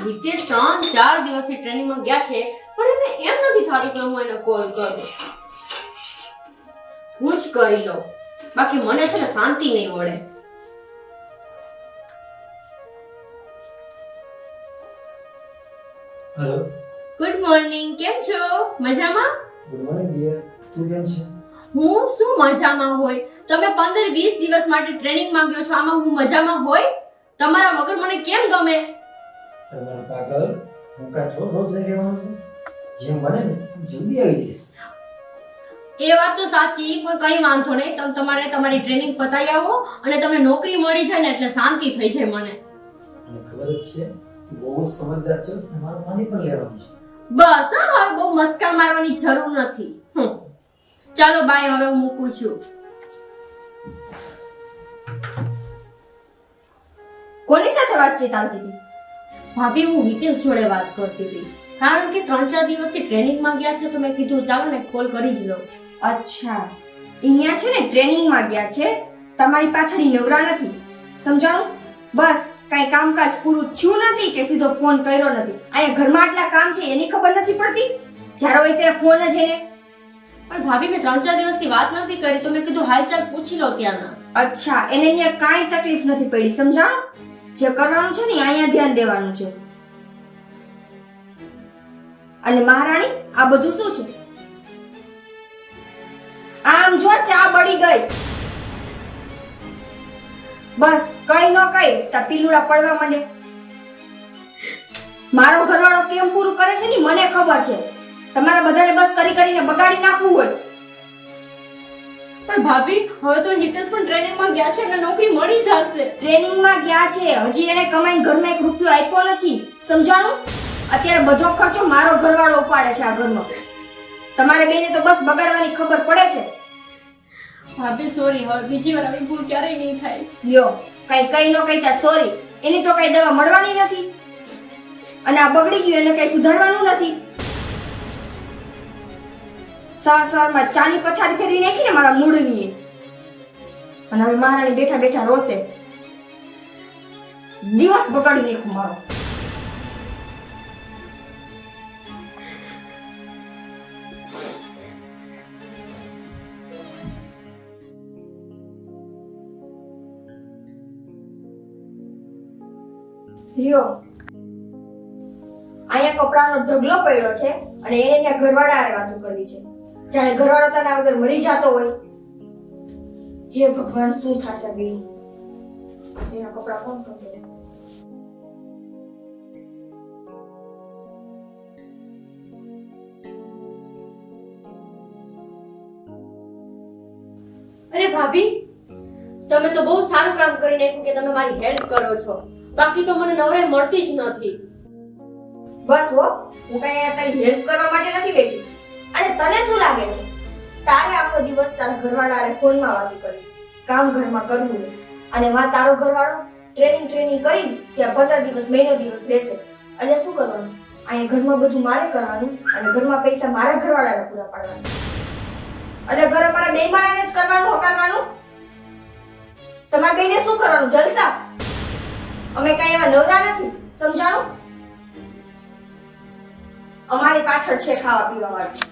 હિતેશ 3-4 દિવસથી ટ્રેનિંગમાં ગયા છે પણ એને એમ નથી થતું કે હું એને કોલ કરું. હું જ કરી લઉં, બાકી મને છે ને શાંતિ નહીં વળે. હેલો. ગુડ મોર્નિંગ, કેમ છો? મજામાં? Good morning dear. તું કેમ છે? હું શું મજામાં હોય? તમે 15-20 દિવસ માટે ટ્રેનિંગમાં ગયો છો, આમાં હું મજામાં હોય? તમારા વગર મને કેમ ગમે? તમારો પાગલ, હું કાં થોડો રોજ નહીં રહેવાનો છું? જેમ બને ને જલ્દી આવી જઈશ. એ વાત તો સાચી, પણ કઈ વાંધો નહીં. તમે તમારી ટ્રેનિંગ પતાવી આવો અને તમને નોકરી મળી જાય ને એટલે શાંતિ થઈ જાય મને. અને ખબર જ છે તું બહુ જ સમજદાર છે અને મારું પાણી પણ લેવાનું છે. બસ હા, હવે બહુ મસ્કા મારવાની જરૂર નથી. ચાલો બાય, હવે હું મૂકું છું. કોની સાથે વાતચીત ચાલતી હતી? ભાભી, હું હિતેશ જોડે વાત કરતી હતી. કારણ કે 3-4 દિવસથી ટ્રેનિંગમાં ગયા છે તો મેં કીધું ચાલો ને કોલ કરી જ લઉં. અચ્છા, અહીંયા છે ને ટ્રેનિંગમાં ગયા છે, તમારી પાછળ નવરા નથી. સમજાણું? બસ કઈ કામકાજ પૂરું થયું નથી કે સીધો ફોન કર્યો નથી. અહીંયા ઘરમાં આટલા કામ છે એની ખબર નથી પડતી? જ્યારે હોય ત્યારે ફોન જ એને. પણ ભાભી, મેં 3-4 દિવસથી વાત નથી કરી તો મેં કીધું હાલચાલ પૂછી લો ત્યાંના. અચ્છા, એને અહીંયા કાંઈ તકલીફ નથી પડી. સમજાણું? જે કરવાનું છે ને અહીંયા ધ્યાન દેવાનું છે. અને મહારાણી, આ બધું શું છે? આમ જો ચા બળી ગઈ. બસ કઈ ન કઈ તા પીલુડા પડવા માંડે. મારો ઘરવાળો કેમ પૂરું કરે છે ને મને ખબર છે. તમારા બધાને બસ કરીને બગાડી નાખવું હોય. પણ ભાભી, હવે તો હિતેશ પણ ટ્રેનિંગમાં ગયા છે એટલે નોકરી મળી જશે. ટ્રેનિંગમાં ગયા છે, હજી એને કમાઈને ઘરમાં 1 રૂપિયો આપ્યો નથી. સમજાણું? અત્યારે બધો ખર્ચો મારો ઘરવાળો ઉપાડે છે આ ઘરનો. તમારે બેને તો બસ બગાડવાની ખબર પડે છે. ભાભી સોરી, હવે બીજી વાર આવી ભૂલ ક્યારેય નહીં થાય. લ્યો, કઈ નો કહીતા સોરી. એની તો કઈ દવા મળવાની નથી અને આ બગડી ગયું એને કઈ સુધારવાનું નથી. સવારમાં ચાની પથારી ફેરવી નાખી ને મારા મૂળની. અને હવે મહારાણી બેઠા બેઠા રોશે. દિવસ બગાડી નાખું મારો. લ્યો, અહીંયા કપડાનો ઢગલો પડ્યો છે અને એને ત્યાં ઘરવાળા હારે વાતો કરવી છે. જાણે ઘરવાળો તારા વગર મરી જાતો હોય. હે ભગવાન, શું થશે બેન? એના કપડા કોણ સંભાળે? અરે ભાભી, તમે તો બહુ સારું કામ કરી નાખ્યું કે તમે મારી હેલ્પ કરો છો. બાકી તો મને નવરાઈ મળતી જ નથી. બસ હો, હું કઈ અહીંયા તારી હેલ્પ કરવા માટે નથી બેઠી. અને તને શું લાગે છે? તારે આખો દિવસ તારા ઘરવાળા હારે ફોનમાં વાતો કરી, કામ ઘરમાં કરવું નહીં. અને માં તારો ઘરવાળો ટ્રેનિંગ કરી ત્યાં 15 દિવસ મહિનો દિવસ બેસે. એટલે શું કરવાનું? અહીંયા ઘરમાં બધું મારે કરવાનું અને ઘરમાં પૈસા મારા ઘરવાળાને પૂરા પાડવાના. એટલે ઘર અમારા બે માળાને જ કરવાનું, હકારવાનું. તમારે બેને શું કરવાનું? જલસા. અમે કઈ એવા નવરા નથી. સમજાણું? અમારી પાછળ છે ખાવા પીવા વાળી.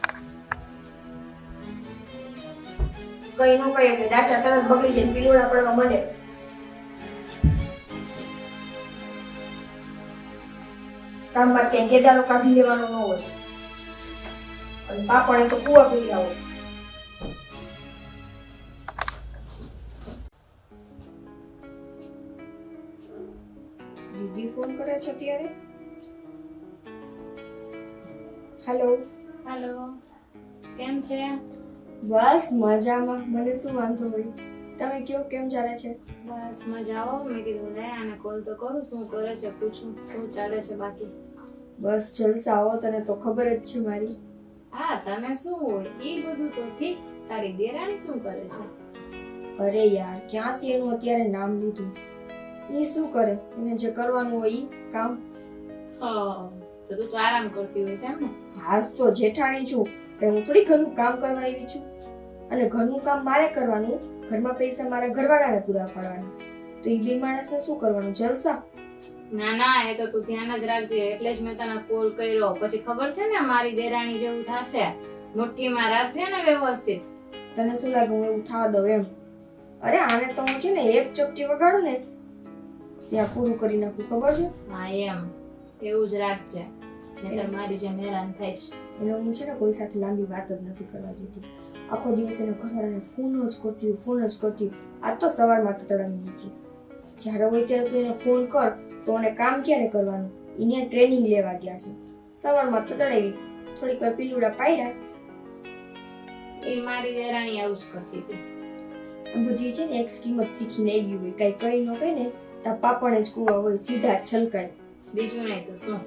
કઈ નો કઈ એટલે ડાચા તરત બગડી જાય, પીલુડા પડવા માંડે. કામમાં ક્યાંય કેદારો કાઢી લેવાનો ન હોય અને પાપણે તો કુવા પીડા હોય. દીદી ફોન કરે છે ત્યારે. હેલો. હેલો, કેમ છે? બસ મજામાં. મને શું વાંધો હોય? તમે કયો, કેમ ચાલે છે? બસ મજા આવો. મેં કીધું લે આને કોલ તો કરું, શું કરે છે પૂછું, શું ચાલે છે બાકી. બસ જલસા. આવો, તને તો ખબર જ છે મારી. હા, તને શું હોય ઈ બધું તો ઠીક. તારી દેરાણી શું કરે છે? અરે યાર, ક્યાંથી એનું અત્યારે નામ લીધું? ઈ શું કરે? એને જે કરવાનું હોય ઈ કામ. હા, તો તું તો આરામ કરતી હોય છે એમ ને? હાસ તો જેઠાણી છું કે હું થોડી ઘરનું કામ કરવા આવી છું. અને ઘરનું કામ મારે કરવાનું, ઘરમાં પૈસા મારા ઘરવાળાને પૂરા પાડવાના. તો ઈ બે માણસને શું કરવાનું? જલસા. ના ના, એ તો તું ધ્યાન જ રાખજે, એટલે જ મેં તને કોલ કર્યો. પછી ખબર છે ને મારી દેરાણી જેવું થશે. મુઠ્ઠીમાં રાખજે ને વ્યવસ્થિત. તને શું લાગે હું એવું થવા દઉં એમ? અરે આને તો હું છે ને એક ચપટી વગાડું ને ત્યાં પૂરું કરી નાખું, ખબર છે? હા એમ, એવું જ રાખજે, નહીંતર મારી જેમ હેરાન થઈશ. એટલે હું છે ને કોઈ સાથે લાંબી વાત જ નથી કરવા દેતી. આખો દિવસ એના ઘરવાળાને ફોન જ કરતી આજ તો સવારમાં તો તળાવી નાખી. જ્યારે હોય ત્યારે તું એને ફોન કર તો એને કામ ક્યારે કરવાનું? એને ટ્રેનિંગ લેવા ગયા છે. સવારમાં તો તળાવી, થોડીક વાર પીલુડા પાડ્યા. એ મારી દેરાણી આવું જ કરતી હતી. આ બધી છે ને એક કિંમત શીખીને આવી હોય, કઈ કઈ ન કઈ ને તા પાપણ જ કુવા હોય, સીધા જ છલકાય. બીજું નહીં તો શું.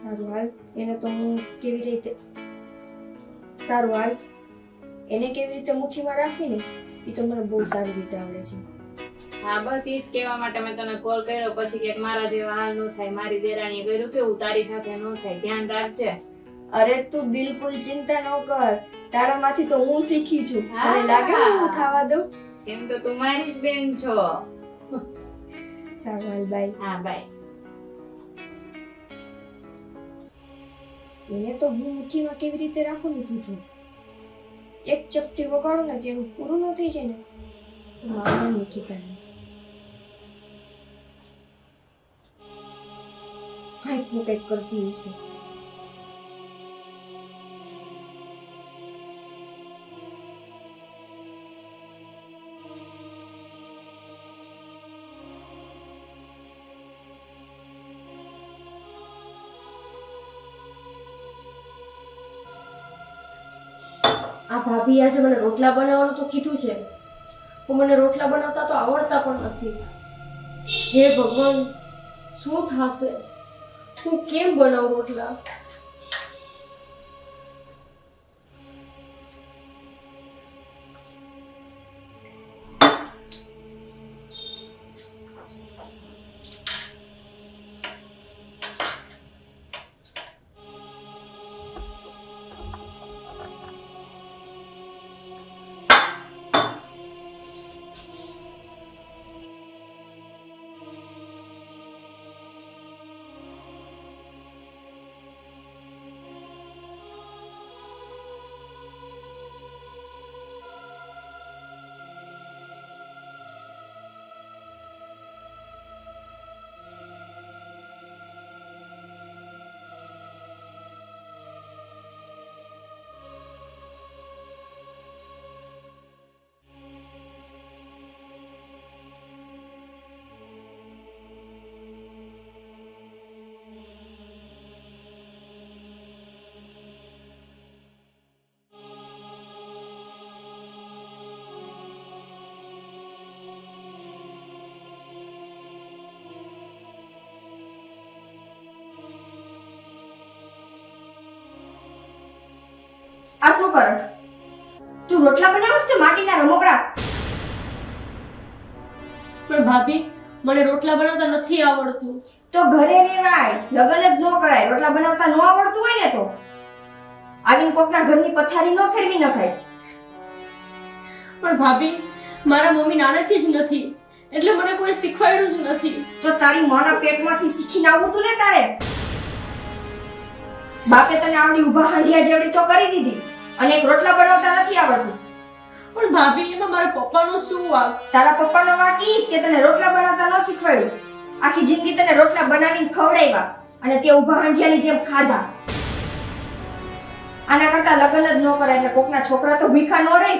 સારું હાલ, એને તો હું કેવી રીતે સારું હાલ એને કેવી રીતે મુઠ્ઠીમાં રાખવીને એ તો મને બહુ સારી રીતે આવડે છે. હા બસ ઈ જ કહેવા માટે મેં તને કોલ કર્યો. પછી કે મારા જેવા હાલ ન થાય, મારી દેરાણીએ કર્યું કેવું, તારી સાથે ન થાય, ધ્યાન રાખજે. અરે તું બિલકુલ ચિંતા ન કર, તારામાંથી તો હું શીખી છું. હા. તને લાગે હું થવા દઉં? કેમ તો તું મારી જ બેન છો. સારું હાલ, બાય. હા બાય. એને તો હું મુઠ્ઠીમાં કેવી રીતે રાખું ને તું જો. એક ચપટી વગાડું ને તેનું પૂરું ન થઈ જાય ને તો મારા નિકિતા કંઈક કરતી હશે. આ ભાભી આજે મને રોટલા બનાવવાનું તો કીધું છે, પણ મને રોટલા બનાવતા તો આવડતા પણ નથી. હે ભગવાન, શું થશે? હું કેમ બનાવું રોટલા? આ શું કરસ? તું રોટલા બનાવસ કે માટીના રમકડા? પણ ભાભી, મને રોટલા બનાવતા નથી આવડતું. તો ઘરે રહેવાય, લગન જ ન કરાય. રોટલા બનાવતા ન આવડતું હોય ને તો આવીને કોકના ઘરની પથારી ન ફેરવી નખાય. પણ ભાભી, મારા મમ્મી નાનેથી જ નથી, એટલે મને કોઈ શીખવાડ્યું જ નથી. તો તારી માના પેટમાંથી શીખીને આવવું તું ને તારે. બાપે તને આવડી ઊભા હાંડિયા જેવડી તો કરી દીધી અને એક રોટલા બનાવતા નથી આવડતું. પણ ભાભી, એમાં મારા પપ્પાનો શું વાંક? તારા પપ્પાનો વાંક ઈ જ કે તને રોટલા બનાવતા ન શીખવાડ્યું. આખી જિંદગી તને રોટલા બનાવીને ખવડાવ્યા અને તે ઊભા હાંડિયાની જેમ ખાધા. આના કરતા લગ્ન જ ન કરાય એટલે કોકના છોકરા તો ભીખા ન રહે.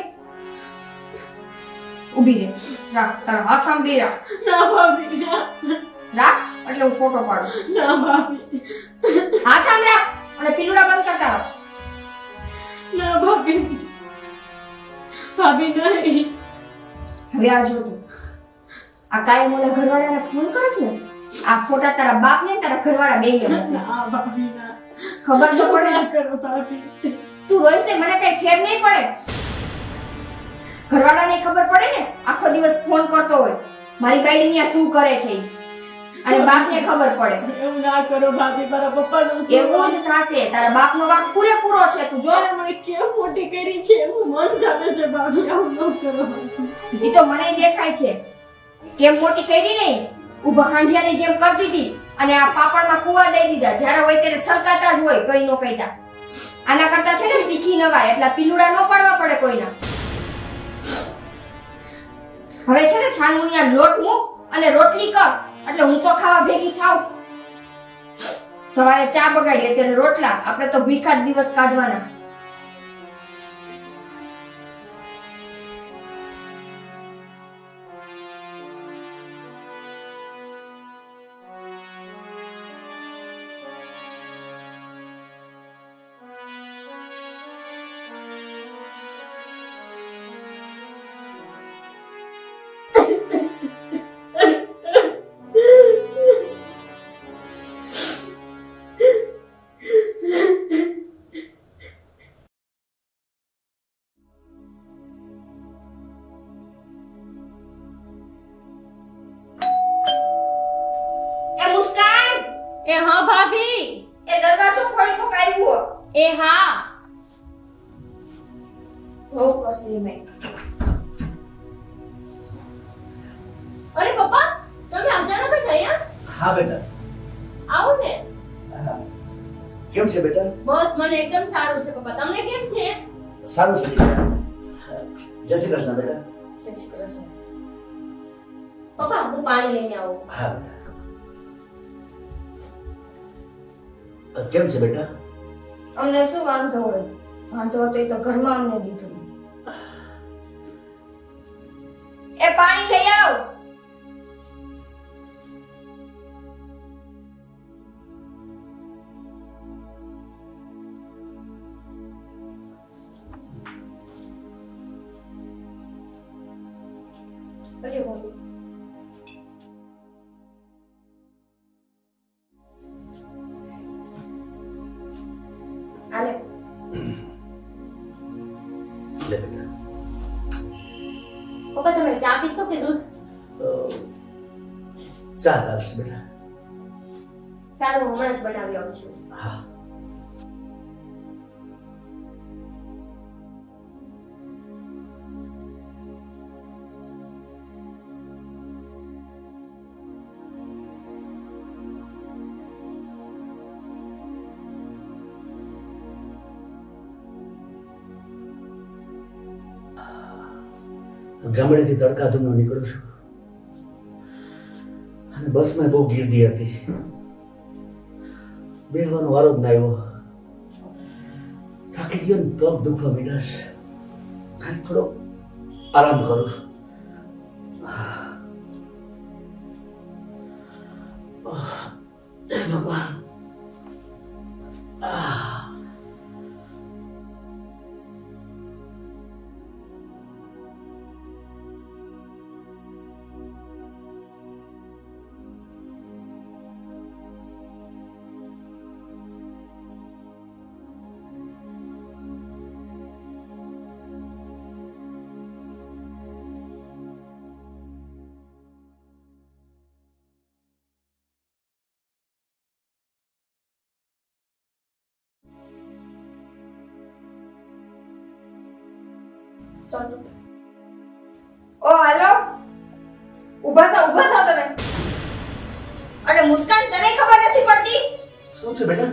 ઊભી રહે, રાખ તારા હાથ આમ બે રાખ. ના ભાભી, ના. રાખ એટલે હું ફોટો પાડું. ના ભાભી, હાથ આમ રાખ અને પીલુડા બંધ કરતા રહો. ના ભાભી, ભાભી નહીં. હવે આ જો તું આ કાયમ ઓલા ઘરવાળાને ફોન કરસ ને, આ ફોટા તારા બાપ ને તારા ઘરવાળા બેયને મોકલ. ના ભાભી, ના. ખબર તો પડે ને. ના કરો ભાભી. તું રોઈસ ને મને કઈ ફેર નહીં પડે. ઘરવાળાને ખબર પડે ને, આખો દિવસ ફોન કરતો હોય મારી બાઈડી અહીંયા શું કરે છે ઈ. અને બાપને ખબર પડે. એવું ના કરો ભાભી, મારા પપ્પાનો શું એવું જ થશે. તારા બાપનો વાંક પૂરેપૂરો છે. તું જો વાંક? મને કેમ મોટી કરી છે એનું મન જાણે છે ભાભી. આવું ન કરો ભાભી. ઈ તો મને દેખાય છે. કેમ મોટી કરી નહીં, ઊભા હાંડિયાની જેમ કરતી હતી અને આ પાપડમાં કુવા દઈ દીધા. જ્યારે હોય ત્યારે છલકાતા જ હોય, કઈ નો કઈતા. આના કરતા છે ને શીખી નવાય, એટલા પિલુડા ન પાડવા પડે કોઈના. હવે છે ને છાનમુનિયા લોટ મૂક અને રોટલી કર, એટલે હું તો ખાવા ભેગી થાવ. સવારે ચા બગાડી, અત્યારે રોટલા. આપણે તો ભીખા જ દિવસ કાઢવાના. એ મુસ્કાન, એ હા ભાભી. એ દરવાજો ખોલ, કોક આવ્યું. એ હા. હો કસલી મેં. અરે પપ્પા, તમે અચાનક જ અહીંયા? હા બેટા. આવો ને. હા. કેમ છે બેટા? બસ મને એકદમ સારું છે પપ્પા. તમને કેમ છે? સારું છે બેટા. જય શ્રી કૃષ્ણ બેટા. જય શ્રી કૃષ્ણ. પપ્પા હું પાણી લઈને આવું. હા બેટા. કેમ છે બેટા? અમને શું વાંધો હોય? વાંધો હતો એ તો ઘરમાં અમને દીધું. એ પાણી લઈ આવ. ભલે ભાભી. આલે. લે બેટા. પપ્પા તમે ચા પીશો કે દૂધ? ચા ચાલશે બેટા. સારું, હમણાં જ બનાવી આવું છું. હા. ગામડેથી તડકા ધૂમનો નીકળું છું અને બસમાં બહુ ગીર્દી હતી. બેહવાનો વારો જ ના આવ્યો. થાકી ગયો ને પગ દુખવા માંડ્યા છે. ખાલી થોડો આરામ કરું. હે ભગવાન. ચાલો. ઓ હાલો. ઊભા થાઓ તમે. અને મુસ્કાન, તને ખબર નથી પડતી? શું છે બેટા?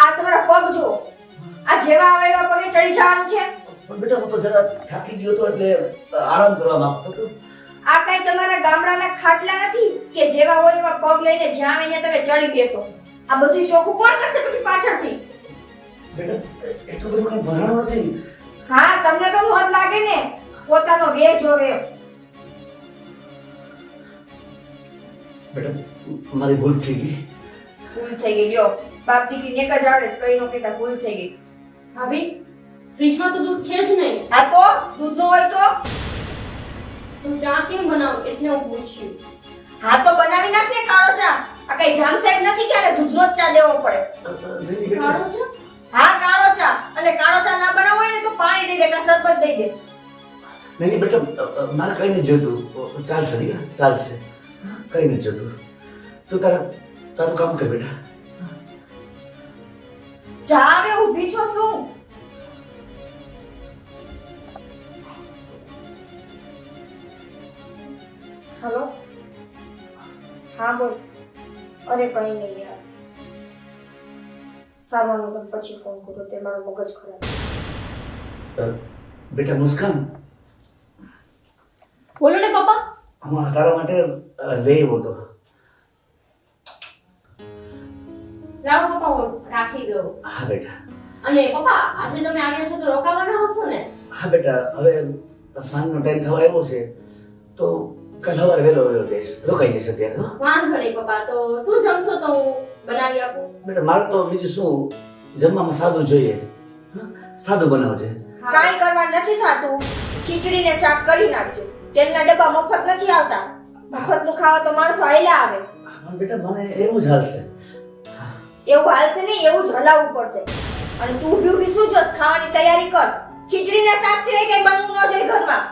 આ તમારા પગ જો. આ જેવા આવે એવા પગે ચડી જવાનું છે. પણ બેટા હું તો જરા થાકી ગયો હતો એટલે આરામ કરવા માંગતો હતો. આ કઈ તમારા ગામડાના ખાટલા નથી કે જેવા હોય એવા પગ લઈને જ્યાં આવીને તમે ચડી બેસો. આ બધું ચોખ્ખું કોણ કરશે પછી પાછળથી? બેટા એટલું બધું કઈ ભરાણું નથી. હા, તમને તો મોજ લાગે ને. પોતાનો વેર જોવે. બેટા મારી ભૂલ થઈ ગઈ. ભૂલ થઈ ગઈ. લ્યો, બાપ દીકરીને એક જ આવડે છે, કઈ નો કહેતા ભૂલ થઈ ગઈ. ભાભી, ફ્રીજમાં તો દૂધ છે જ નહીં. હા તો દૂધ નો હોય તો? હું ચા કેમ બનાવું એટલે હું પૂછ્યું. હા તો બનાવી નાખ ને કાળો ચા. આ કઈ જામસેક નથી કે આને દૂધનો જ ચા દેવો પડે. નહીં બેટા. કાળો છે? હા, કાળો ચા. અને કાળો ચા ના બનાવવો હોય ને તો પાણી દઈ દે કે શરબત દઈ દે. નહીં બેટા મારે કઈ નહીં જોતું. ચાલશે દીકરા, ચાલશે. કઈ નહીં જોતું. તું તારું કામ કર બેટા. ચા આવે ઊભી છો શું? હલો. હા બોલ. અરે કઈ નહીં યાર. સારું હું તને પછી ફોન કરું, તે મારો મગજ ખરાબ. બેટા મુસ્કાન, બોલો ને પપ્પા. હું તારા માટે લઈ આવ્યો હતો. લાવો પપ્પા, હું રાખી દઉં. હા બેટા. અને પપ્પા, આજે તમે આવ્યા છો તો રોકાવાના હશો ને? હા બેટા, હવે સાંજનો ટાઈમ થવા આવ્યો છે તો કાલ સવારે વહેલો વહેલો જઈશ, રોકાઈ જશે ત્યારે. હા વાંધો નહીં પપ્પા. તો શું જમશો તો હું બનાવી આપું? બેટા મારે તો બીજું શું, જમવામાં સાદું જોઈએ. હા, સાદું બનાવજે. કાંઈ કરવા નથી થાતું. ખીચડી ને શાક કરી નાખજો. તેલના ડબ્બા મફત નથી આવતા. મફતનું ખાવા તો માણસો આયલા આવે. હા બેટા, મને એવું જ હાલશે. એવું હાલશે નહીં, એવું જ હલાવવું પડશે. અને તું ઊભી ઊભી શું જોશ? ખાવાની તૈયારી કર. ખીચડી ને શાક સિવાય કઈ બનવું ન જોઈએ ઘરમાં.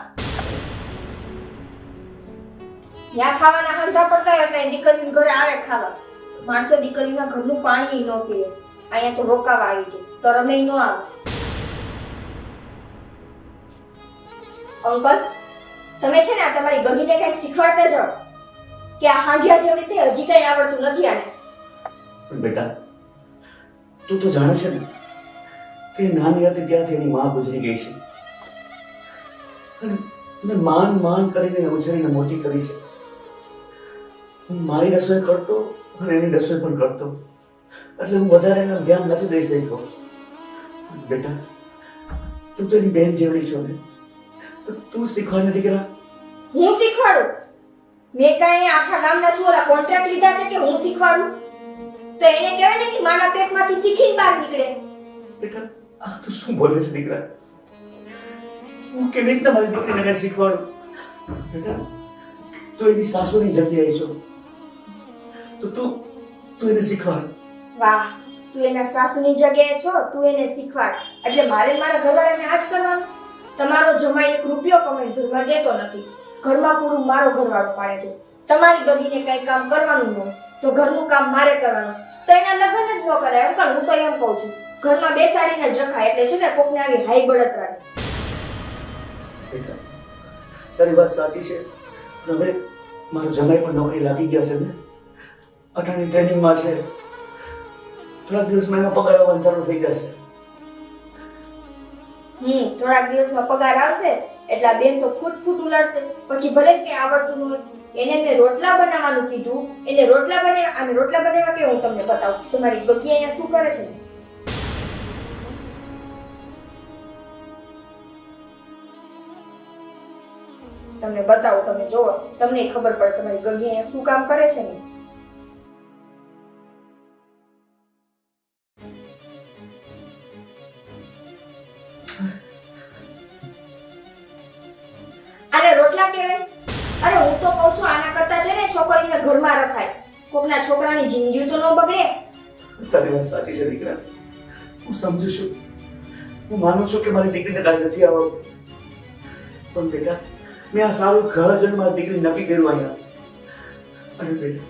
ત્યાં ખાવાના હાંધા પડતા હોય એટલે દીકરીને ઘરે આવે ખાવા. માણસો દીકરીના ઘરનું પાણી ન પીએ. અહીંયા તો રોકાવા આવી છે, શરમે ન આવે. અંકલ, તમે છે ને આ તમારી ગગીને કંઈક શીખવાડતા જાઓ કે આ હાંડિયા જેવડી થઈ હજી કંઈ આવડતું નથી આને. પણ બેટા, તું તો જાણે છે ને કે નાની હતી ત્યારથી એની માં ગુજરી ગઈ છે અને મેં માન કરીને ઉછેરીને મોટી કરી છે. હું મારી રસોઈ કરતો અને એની રસોઈ પણ કરતો, એટલે હું વધારે એનું ધ્યાન નથી દઈ શક્યો. બેટા, તું તો એની બહેન જેવડી છો ને, તો તું શીખવાડ ને દીકરા. હું શીખવાડું? મેં કઈ આખા ગામના શું ઓલા કોન્ટ્રાક્ટ લીધા છે કે હું શીખવાડું? તો એને કહેવાય ને કે માના પેટમાંથી શીખીને બહાર નીકળે. બેટા, આ તું શું બોલે છે દીકરા? હું કેવી રીતના મારી દીકરીને કઈ શીખવાડું? બેટા, તું એની સાસુની જગ્યાએ છો તો તું એને શીખવાડ. વાહ, તું એના સાસુની જગ્યાએ છો, તું એને શીખવાડ. એટલે મારે મારા ઘરવાળાને આ જ કરવાનું? તમારો જમાઈ 1 રૂપિયો કમાઈને ઘરમાં દેતો નથી, ઘરમાં પૂરું મારો ઘરવાળો પાડે છે. તમારી ગગીને કઈ કામ કરવાનું ન હોય તો ઘરનું કામ મારે કરવાનું, તો એના લગ્ન જ ન કરાય. એમ પણ હું તો એમ કહું છું, ઘરમાં બેસાડીને જ રખાય. એટલે છે ને કોકને આવી હાઈ બળતરા. બેટા, તારી વાત સાચી છે. હવે મારો જમાઈ પણ નોકરી લાગી ગયા છે ને, અટાણી ટ્રેનિંગમાં છે. થોડાક દિવસમાં એનો પગાર આવવાનું ચાલુ થઈ જશે. થોડાક દિવસમાં પગાર આવશે એટલે આ બેન તો ફૂટ ઉલાડશે. પછી ભલે કે આવડતું ન હોય. એને મેં રોટલા બનાવવાનું કીધું, એને રોટલા બનાવવા કે હું તમને બતાવું. તમારી ગગી અહીંયા શું કરે છે? તમને બતાવું, તમે જોવો, તમને ખબર પડે તમારી ગગી અહીંયા શું કામ કરે છે ને. આને રોટલા કહેવાય? અરે હું તો કહું છું આના કરતા છે ને છોકરીને ઘરમાં રખાય. કોકના છોકરાની જિંદગી તો ન બગડે. તારી વાત સાચી છે દીકરા, હું સમજુ છું. હું માનું છું કે મારી દીકરીને કાંઈ નથી આવડતું, પણ બેટા મેં આ સારું ઘર જોઈને મારી દીકરી નક્કી કર્યું અહીંયા. અને બેટા,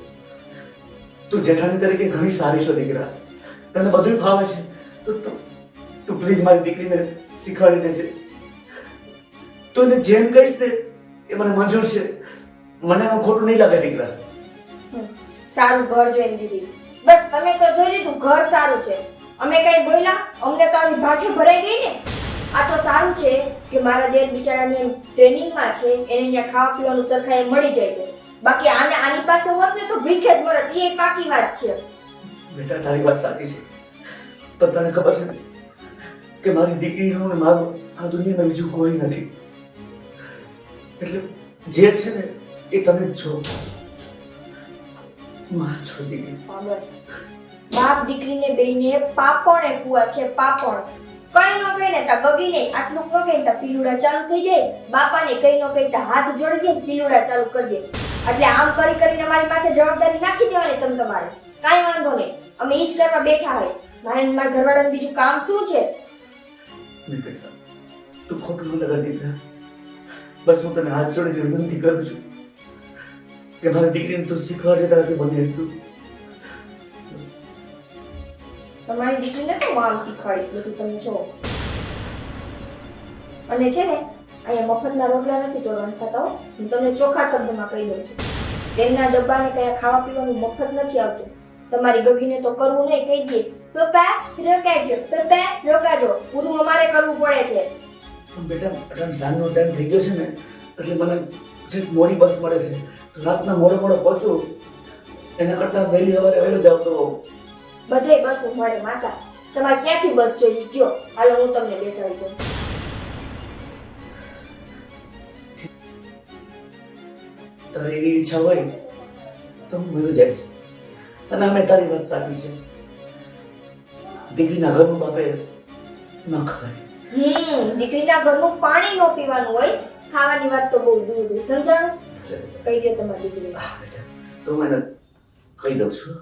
તું જેઠાણી તરીકે ઘણી સારી છો દીકરા, તને બધું ફાવે છે, તો તું પ્લીઝ મારી દીકરીને શીખવાડી દેજે. તો એને જેમ કહીશ ને એ મને મંજૂર છે. મને એમાં ખોટું નહીં લાગે દીકરા. સારું ઘર જોઈને દીધી. બસ તમે તો જોઈ લીધું ઘર સારું છે. અમે કઈ બોલ્યા? અમને તો આવી ભાઠે ભરાઈ ગઈ ને. આ તો સારું છે કે મારા દેર બિચારાની ટ્રેનિંગમાં છે, એને ત્યાં ખાવા પીવાનું સરખાએ મળી જાય છે. બાકી આની પાસે હોત ને તો ભીખે જ મરત. એ પાકી વાત છે. બેટા, તારી વાત સાચી છે, પણ તને ખબર છે કે મારી દીકરીનું ને મારું આ દુનિયામાં બીજું કોઈ નથી. એટલે જે છે ને એ તમે જ છો. માં છો દીકરી. બસ બાપ દીકરીને બેયને પાપણ એ કુવા છે, પાપણ. કઈ નો કઈ ને તા ગગી નહીં, આટલું નો કઈ તા પીલુડા ચાલુ થઈ જાય. બાપાને કઈ નો કઈ તા હાથ જોડી દે, પીલુડા ચાલુ કરી દે. એટલે આમ કરીને મારી માથે જવાબદારી નાખી દેવાની તમે તમારે. કાઈ વાંધો નહીં, અમે ઈ જ કરવા બેઠા હોય. મારા ઘરવાળાને બીજું કામ શું છે? બેટા, તું ખોટું ન લગાડ દીકરા. બસ હું તને હાથ જોડીને વિનંતી કરું છું કે મારી દીકરીને તું શીખવાડજે તારાથી બને એટલું. તમારી દીકરીને તો હું આમ શીખવાડીશ બધું, તમે જો. અને છે ને અહીંયા મફતના રોટલા નથી તોડવાના થતા હો. હું તમને ચોખ્ખા શબ્દમાં કહી દઉં છું. તેલના ડબ્બાને કયા ખાવા પીવાનું મફત નથી આવતું. તમારી ગગીને તો કરવું નહીં, કહી દે પપ્પા રોકાજો, પપ્પા રોકાજો, પૂરું અમારે કરવું પડે છે. પણ બેટા અટાણ સાંજનો ટાઈમ થઈ ગયો છે ને એટલે મને છેક મોડી બસ મળે છે તો રાતના મોડો પહોંચું એના કરતાં વહેલી સવારે વહેલો જાવ તો બધે બસ મળે માસા. તમારે ક્યાંથી બસ જોઈએ કયો? હાલો હું તમને બેસાડી જાઉં. તારે એવી ઈચ્છા હોય તો હું વયો જઈશ અને અમે તારી વાત સાચી છે દીકરીના ઘરનું બાપે ન ખવાય. દીકરીના ઘરનું પાણી નો પીવાનું હોય, ખાવાની વાત તો બહુ દૂર છે. સમજાણું? કહી દે તમારી દીકરી. હા બેટા તો હું એને કહી દઉં છું.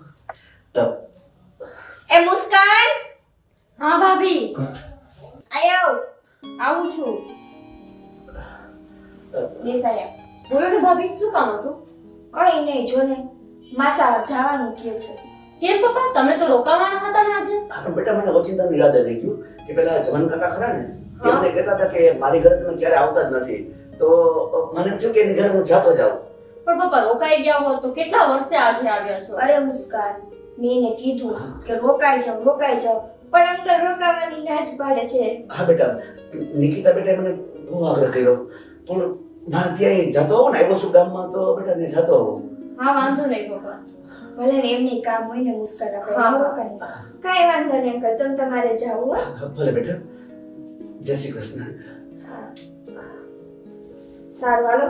એ મુસ્કાન, હા ભાભી, આયો. આવું છું. બેસાયા. બોલો ને ભાભી, શું કામ હતું? કઈ નહીં, જો ને માસા જવાનું કહે છે. કેમ પપ્પા, તમે તો રોકાવાના હતા ને આજે? હા પણ બેટા મને ઓચિંતાનું યાદ આવી ગયું કે પેલા જવાન કાકા ખરા ને હા. એમને કહેતા હતા કે મારી ઘરે તમે ક્યારે આવતા જ નથી તો મને એમ થયું કે એની ઘરે હું જાતો જાઉં. પણ પપ્પા રોકાઈ ગયા હોત તો કેટલા વર્ષે આજે આવ્યા છો? અરે મુસ્કાન, મેં એને કીધું કે રોકાઈ જાવ, પણ અંકલ રોકાવાની ના જ પાડે છે. હા બેટા નિકિતા બેટા મને બહુ આગ્રહ કર્યો પણ મારે ત્યાં જતો હોઉં ને આવ્યો છું ગામમાં તો બેટા ને જતો હોઉં. હા વાંધો નહીં પપ્પા. ભલે ને એમની કામ હોય ને મુસ્કાન, આપણે હા. ન રોકાય. કાંઈ વાંધો નહીં અંકલ, તમે તમારે જાવું હો. ભલે બેટા જય શ્રી કૃષ્ણ. સારું હાલો.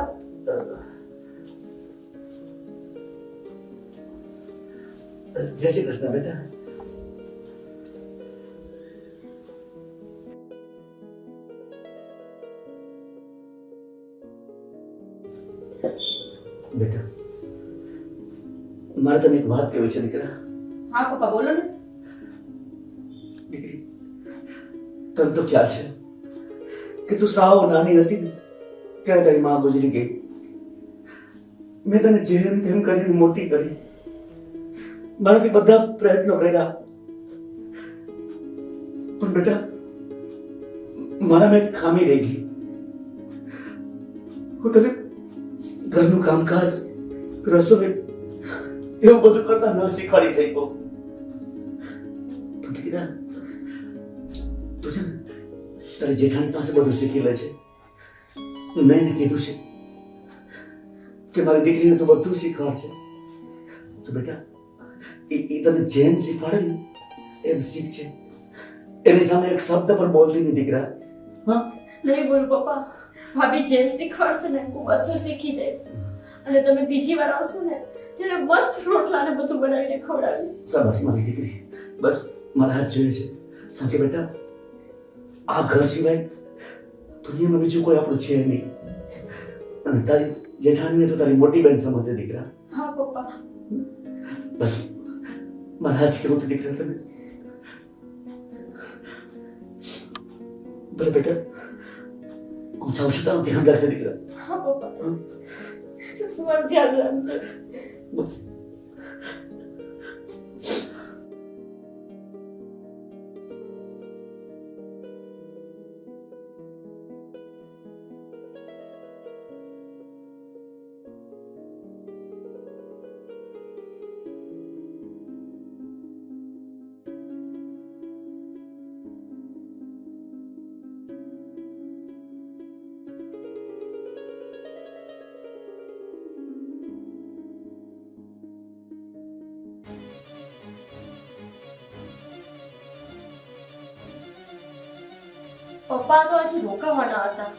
જય શ્રી કૃષ્ણ બેટા. બેટા મારે તને એક વાત કહેવી છે દીકરા. હા પપ્પા બોલો ને. દીકરી તને તો ખ્યાલ છે કે તું સાવ નાની હતી ને ત્યારે તારી માં ગુજરી ગઈ. મેં તને જેમ તેમ કરીને મોટી કરી, મારાથી બધા પ્રયત્નો કર્યા પણ બેટા મારામાં એક ખામી રહી ગઈ. હું તને ઘરનું કામકાજ, રસોઈ એવું બધું કરતા ન શીખવાડી શક્યો. પણ દીકરા તું છે ને તારી જેઠાણી પાસે બધું શીખી લે છે. મેં એને કીધું છે કે મારી દીકરીને તું બધું શીખવાડ છે તો બેટા એ તને જેમ શીખવાડે ને એમ શીખ છે. એની સામે એક શબ્દ પણ બોલતી નહીં દીકરા. હા નહીં બોલ પપ્પા, ભાભી જેમ શીખવાડશે ને હું બધું શીખી જઈશ અને તમે બીજી વાર આવશો ને ત્યારે મસ્ત રોટલા ને બધું બનાવીને ખવડાવીશ. સરસ મારી દીકરી, બસ મારા હાથ જોઈએ છે કારણ કે બેટા આ ઘર સિવાય દુનિયામાં બીજું કોઈ આપણું છે નહીં અને તારી જેઠાણીને તો તારી મોટી બેન સમજે દીકરા. હા પપ્પા. બસ મારા હાથ કેવું હતું દીકરા તને. ભલે બેટા હું જાઉં છું તારું ધ્યાન રાખજે દીકરા. હા પપ્પા, તમારું ધ્યાન રાખજો. બસ પપ્પા તો આજે રોકાવાના હતા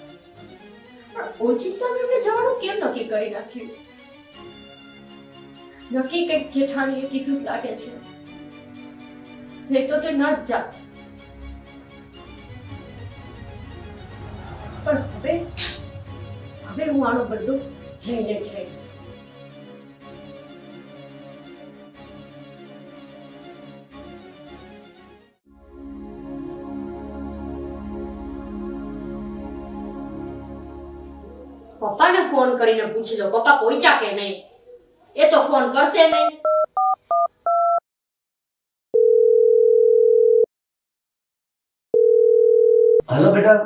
પણ ઓચિંતાને એમને જવાનું કેમ નક્કી કરી નાખ્યું? નક્કી કંઈક જેઠાણીએ કીધું જ લાગે છે, નહીં તો તે ના જ જાત. પણ હવે હું આનો બદલો લઈને જ રહીશ. પપ્પાને ફોન કરીને પૂછી લો પપ્પા પહોંચ્યા કે નહીં. એ તો ફોન કરશે નહીં. હાલો બેટા.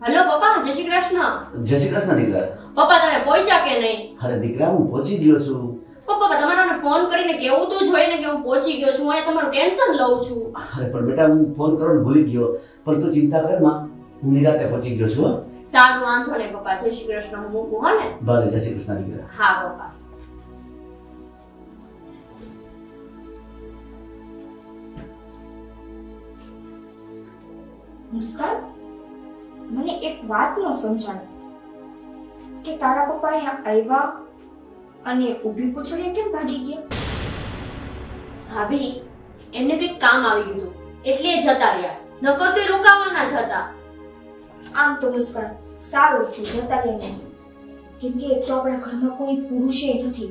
હલો પપ્પા, જય શ્રી કૃષ્ણ. જય શ્રી કૃષ્ણ દીકરા. પપ્પા તમે પહોંચ્યા કે નહીં? અરે દીકરા, હું પહોંચી ગયો છું. પપ્પા તમારે ફોન કરીને કેવું તો જોઈએ ને કે હું પહોંચી ગયો છું. હું અહીંયા તમારું ટેન્શન લઉં છું. અરે પણ બેટા, હું ફોન કરવાનું ભૂલી ગયો. પણ તું ચિંતા કર માં, હું નિરાતે પહોંચી ગયો છું. હો. સારું, વાંધો નહીં પપ્પા. જય શ્રી કૃષ્ણ. હું મૂકું હો ને? ભલે, જય શ્રી કૃષ્ણ દીકરા. હા પપ્પા. મુસ્કાન, મને એક વાત ન સમજાણી કે તારા પપ્પા અહીંયા આવ્યા અને ઊભી પૂછડીએ કેમ ભાગી ગયા? ભાભી, એમને કંઈક કામ આવી ગયું એટલે એ જતા રહ્યા. નકર તો એ રોકાવાના જ હતા. આમ તો મુસ્કાન સારું થયું જતા રહીને, કેમ કે એક તો આપણા ઘરમાં કોઈ પુરુષે નથી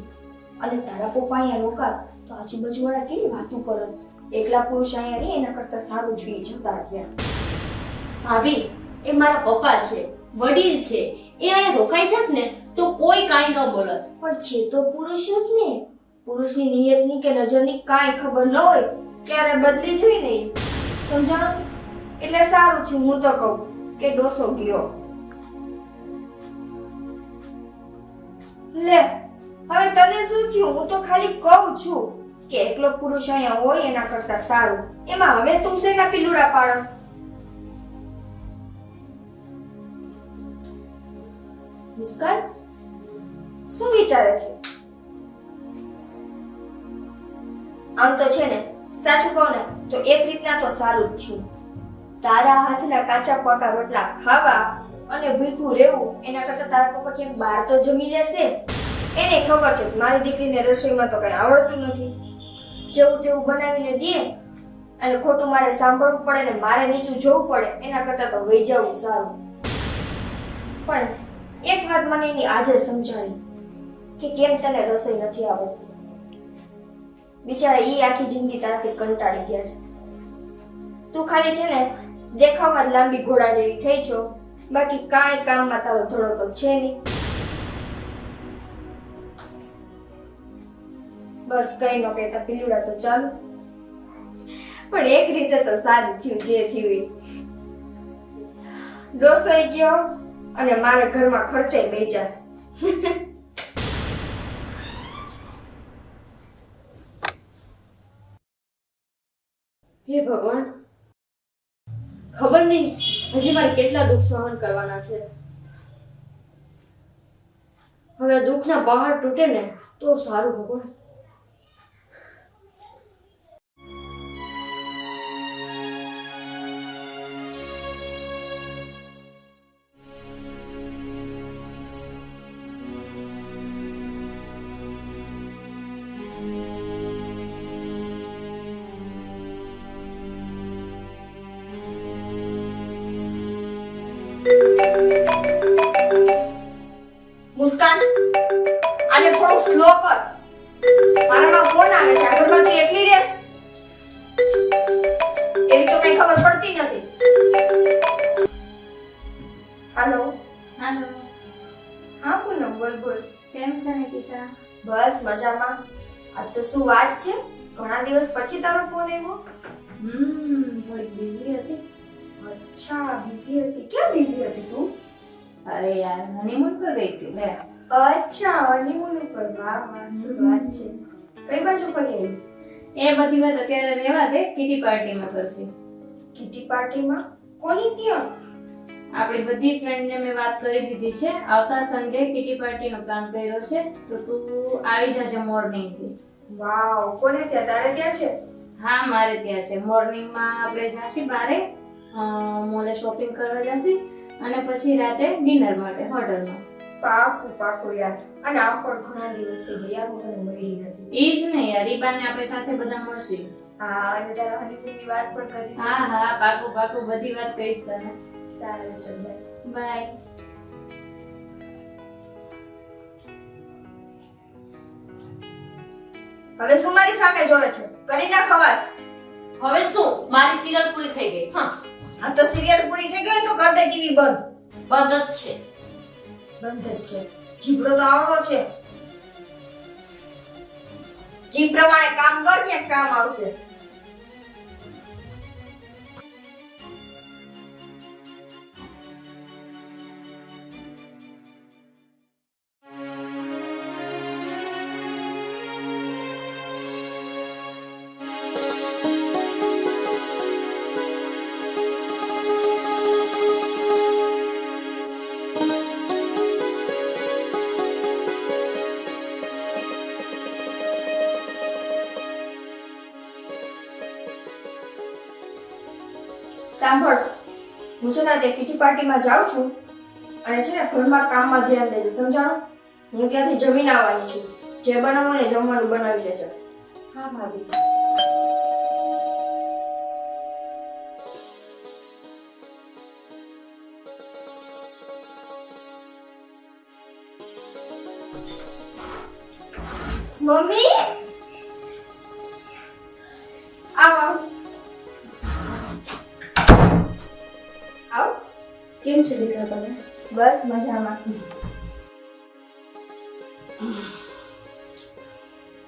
અને તારા પપ્પા અહીંયા રોકા તો આજુબાજુવાળા કેવી વાતો કરે. એકલા પુરુષ અહીંયા રહે એના કરતા સારું થયું એ જતા રહ્યા. ભાભી, એ મારા પપ્પા છે, વડીલ છે. એ અહીંયા રોકાઈ જાત ને તો કોઈ કાંઈ ન બોલત. પણ છે તો પુરુષ જ ને. પુરુષની નિયતની કે નજરની કાંઈ ખબર ન હોય ત્યારે બદલી જોઈ ને. સમજાણું? એટલે સારું થયું હું તો કહું કે ડોસો ગયો. લે, હવે તને શું થયું? હું તો ખાલી કહું છું કે એકલો પુરુષ અહીંયા હોય એના કરતા સારું. એમાં હવે તું શેના પીલુડા પાડસ? મુસ્કાન, શું વિચારે છે? આમ તો છે ને, સાચું કહું ને તો એક રીતના તો સારું જ છું. તારા હાથના કાચા પાકા રોટલા ખાવા અને ભૂખ્યું રહેવું એના કરતા તારા પપ્પા કેમ બહાર તો જમી લેશે. એને ખબર છે કે મારી દીકરીને રસોઈમાં તો કઈ આવડતું નથી. જેવું તેવું બનાવીને દે અને ખોટું મારે સાંભળવું પડે ને મારે નીચું જોવું પડે એના કરતા તો વહી જવું સારું. પણ એક વાત મને એની આજે સમજાણી કે કેમ તને રસોઈ નથી આવડતી. બિચારા ઈ આખી જિંદગી તારાથી કંટાળી ગયા છે. તું ખાલી છે ને દેખાવમાં જ લાંબી ઘોડા જેવી થઈ છો, બાકી કાંઈ કામમાં તારો ધડો તો છે નહીં. બસ કઈ ન કહેતા પીલુડા તો ચાલુ. પણ એક રીતે તો સારું થયું જે થયું એ. ડોસોઈ ગયો અને મારે ઘરમાં ખર્ચે બેચા. હે ભગવાન, ખબર નહીં હજી મારે કેટલા દુઃખ સહન કરવાના છે. હવે દુઃખના પહાડ તૂટે ને તો સારું ભગવાન. મુસ્કાન, આને થોડું સ્લો કર. મારામાં ફોન આવે છે. આગળમાં તું એકલી રહેશ એવી તો કઈ ખબર પડતી નથી. હાલો. હાલો, હા પૂનમ, બોલ બોલ. કેમ છે નિકિતા? બસ મજામાં. આજ તો શું વાત છે? ઘણા દિવસ પછી તારો ફોન આવ્યો. થોડી બિઝી હતી. અચ્છા, બિઝી હતી. કેમ બિઝી હતી તું? અરે યાર, હનીમૂન પર ગઈ હતી લે. અચ્છા, હનીમૂન ઉપર. વાહ વાહ, શું વાત છે. કઈ બાજુ ફરી આવી? એ બધી વાત અત્યારે રહેવા દે, કિટી પાર્ટીમાં કરશે. કિટી પાર્ટીમાં? કોની ત્યાં? આપણી બધી ફ્રેન્ડને મેં વાત કરી દીધી છે. આવતા સન્ડે કિટી પાર્ટીનો પ્લાન કર્યો છે, તો તું આવી જજે મોર્નિંગથી. વાવ, કોને ત્યાં? તારે ત્યાં છે? હા, મારે ત્યાં છે. મોર્નિંગમાં આપણે જાશી બારે, મોલે શોપિંગ કરવા જાશી અને પછી રાતે ડિનર માટે હોટલમાં. પાકું પાકું યાર. અને આ પણ ઘણા દિવસ થઈ ગયા યાર, હું તને મળી નથી. ઈ જ ને યાર, ઈ બાને આપણે સાથે બધા મળશું. હા, અને તારા હનીમૂનની વાત પણ કરી. હા હા, પાકું પાકું, બધી વાત કહીશ તને. સારું, ચલ બાય. બાય. હવે શું મારી સામે જોવે છે? કરી નાખ અવાજ. હવે શું, મારી સિરિયલ પૂરી થઈ ગઈ. હા, આ તો સિરિયલ પૂરી થઈ ગઈ તો કર દે ટીવી બંધ. બંધ જ છે. બંધ જ છે. જીભડો તો આવડો છે. જીભ પ્રમાણે કામ કર ને કામ આવશે. સાંભળ, હું છે ને તે કિટી પાર્ટીમાં જાઉં છું અને છે ને ઘરમાં કામમાં ધ્યાન દેજો, સમજાણું? હું ત્યાંથી જમીને આવવાની છું. જે બનાવવું ને જમવાનું બનાવી લેજો. હા ભાભી. મમ્મી આવ આવ આવ. કેમ છે દીકરા તમે? બસ મજામાં.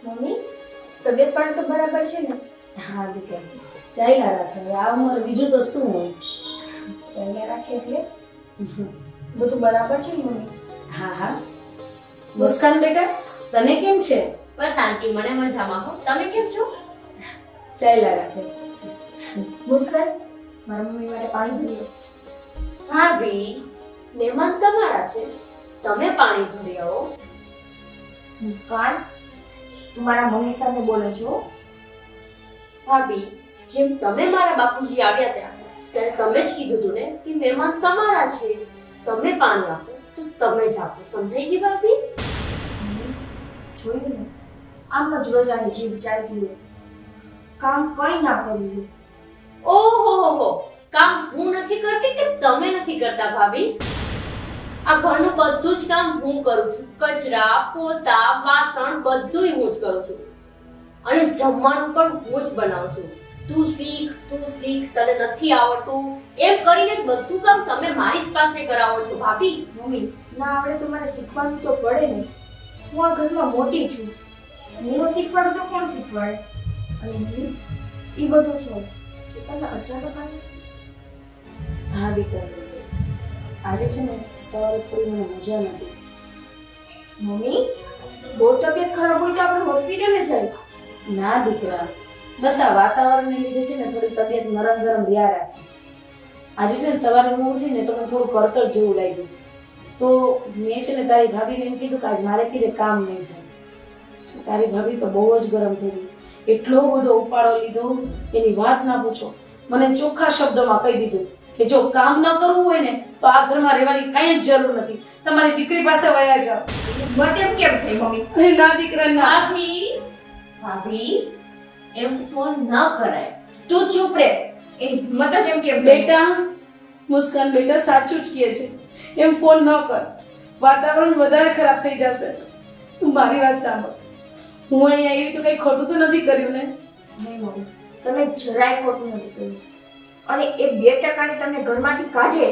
મમ્મી તબિયત પણ તો બરાબર છે ને? હા દીકરા ચાલ્યા રાખે હવે આ ઉંમર બીજું તો શું હોય. ચાલ્યા રાખે એટલે બધું બરાબર છે ને મમ્મી? હા હા મુસ્કાન બેટા તને કેમ છે? બસ આંટી મને મજામાં હો. તમે કેમ છો? ચાલ્યા રાખે. મુસ્કાન મારા મમ્મી માટે પાણી ભરી આવ. ભાભી મહેમાન તમારા છે, તમે પાણી ભરી આવો. મુસ્કાન તું મારા મમ્મી સામે બોલે છો? ભાભી જેમ તમે મારા બાપુજી આવ્યા ત્યારે તમે જ કીધું હતું ને કે મહેમાન તમારા છે, તમે પાણી આપો તો તમે જ આપો. સમજાઈ ગઈ ભાભી? જોયું ને આમ જ રોજાની જીભ ચાલતી હોય, કામ કઈ ના કરવું. ઓહો, કામ હું નથી કરતી કે તમે નથી કરતા ભાભી? આ ઘરનું બધું જ કામ હું કરું છું. કચરા, પોતા, વાસણ બધુંય હું જ કરું છું. અને જમવાનું પણ હું જ બનાવું છું. તું શીખ, તને નથી આવડતું એમ કરીને બધું કામ તમે મારી જ પાસે કરાવો છો ભાભી. મમ્મી ના આવડે તો મારે શીખવાનું તો પડે ને. હું આ ઘરમાં મોટી છું, હું શીખવાડું તો કોણ શીખવાડે? અને મમ્મી એ બધું છો તને અચાનક આવ્યું? હા દીકરા આજે છે ને સવારે થોડી મને મજા નથી. મમ્મી બહુ તબિયત ખરાબ હોય તો આપણે હોસ્પિટલે જાય. ના દીકરા બસ આ વાતાવરણને લીધે છે ને થોડી તબિયત નરમ ગરમ રહ્યા રાખે. આજે છે ને સવારે હું ઉઠીને તો મને થોડું કળતર જેવું લાગ્યું તો મેં છે ને તારી ભાભીને એમ કીધું કે આજ મારે કીધે કામ નહીં થાય. તારી ભાભી તો બહુ જ ગરમ થઈ ગઈ, એટલો બધો ઉપાડો લીધો એની વાત ના પૂછો. મને ચોખ્ખા શબ્દોમાં કહી દીધું કે જો કામ ન કરવું હોય ને તો આ ઘરમાં રહેવાની કઈ જ જરૂર નથી, તમારી દીકરી પાસે વયા જાઓ. મતલબ કેમ થઈ મમ્મી? અરે ના દીકરા ના. ભાભી એમ ફોન ન કરાય. તું ચૂપ રે. એની હિંમત જ એમ કેમ થઈ? બેટા મુસ્કાન બેટા સાચું જ કહે છે, એમ ફોન ન કર, વાતાવરણ વધારે ખરાબ થઈ જશે. તું મારી વાત સાંભળ, હું અહીંયા એવી તો કઈ ખોટું તો નથી કર્યું ને? નહીં મમ્મી તમે જરાય ખોટું નથી કર્યું. અને એ 2% ને તમને ઘરમાંથી કાઢે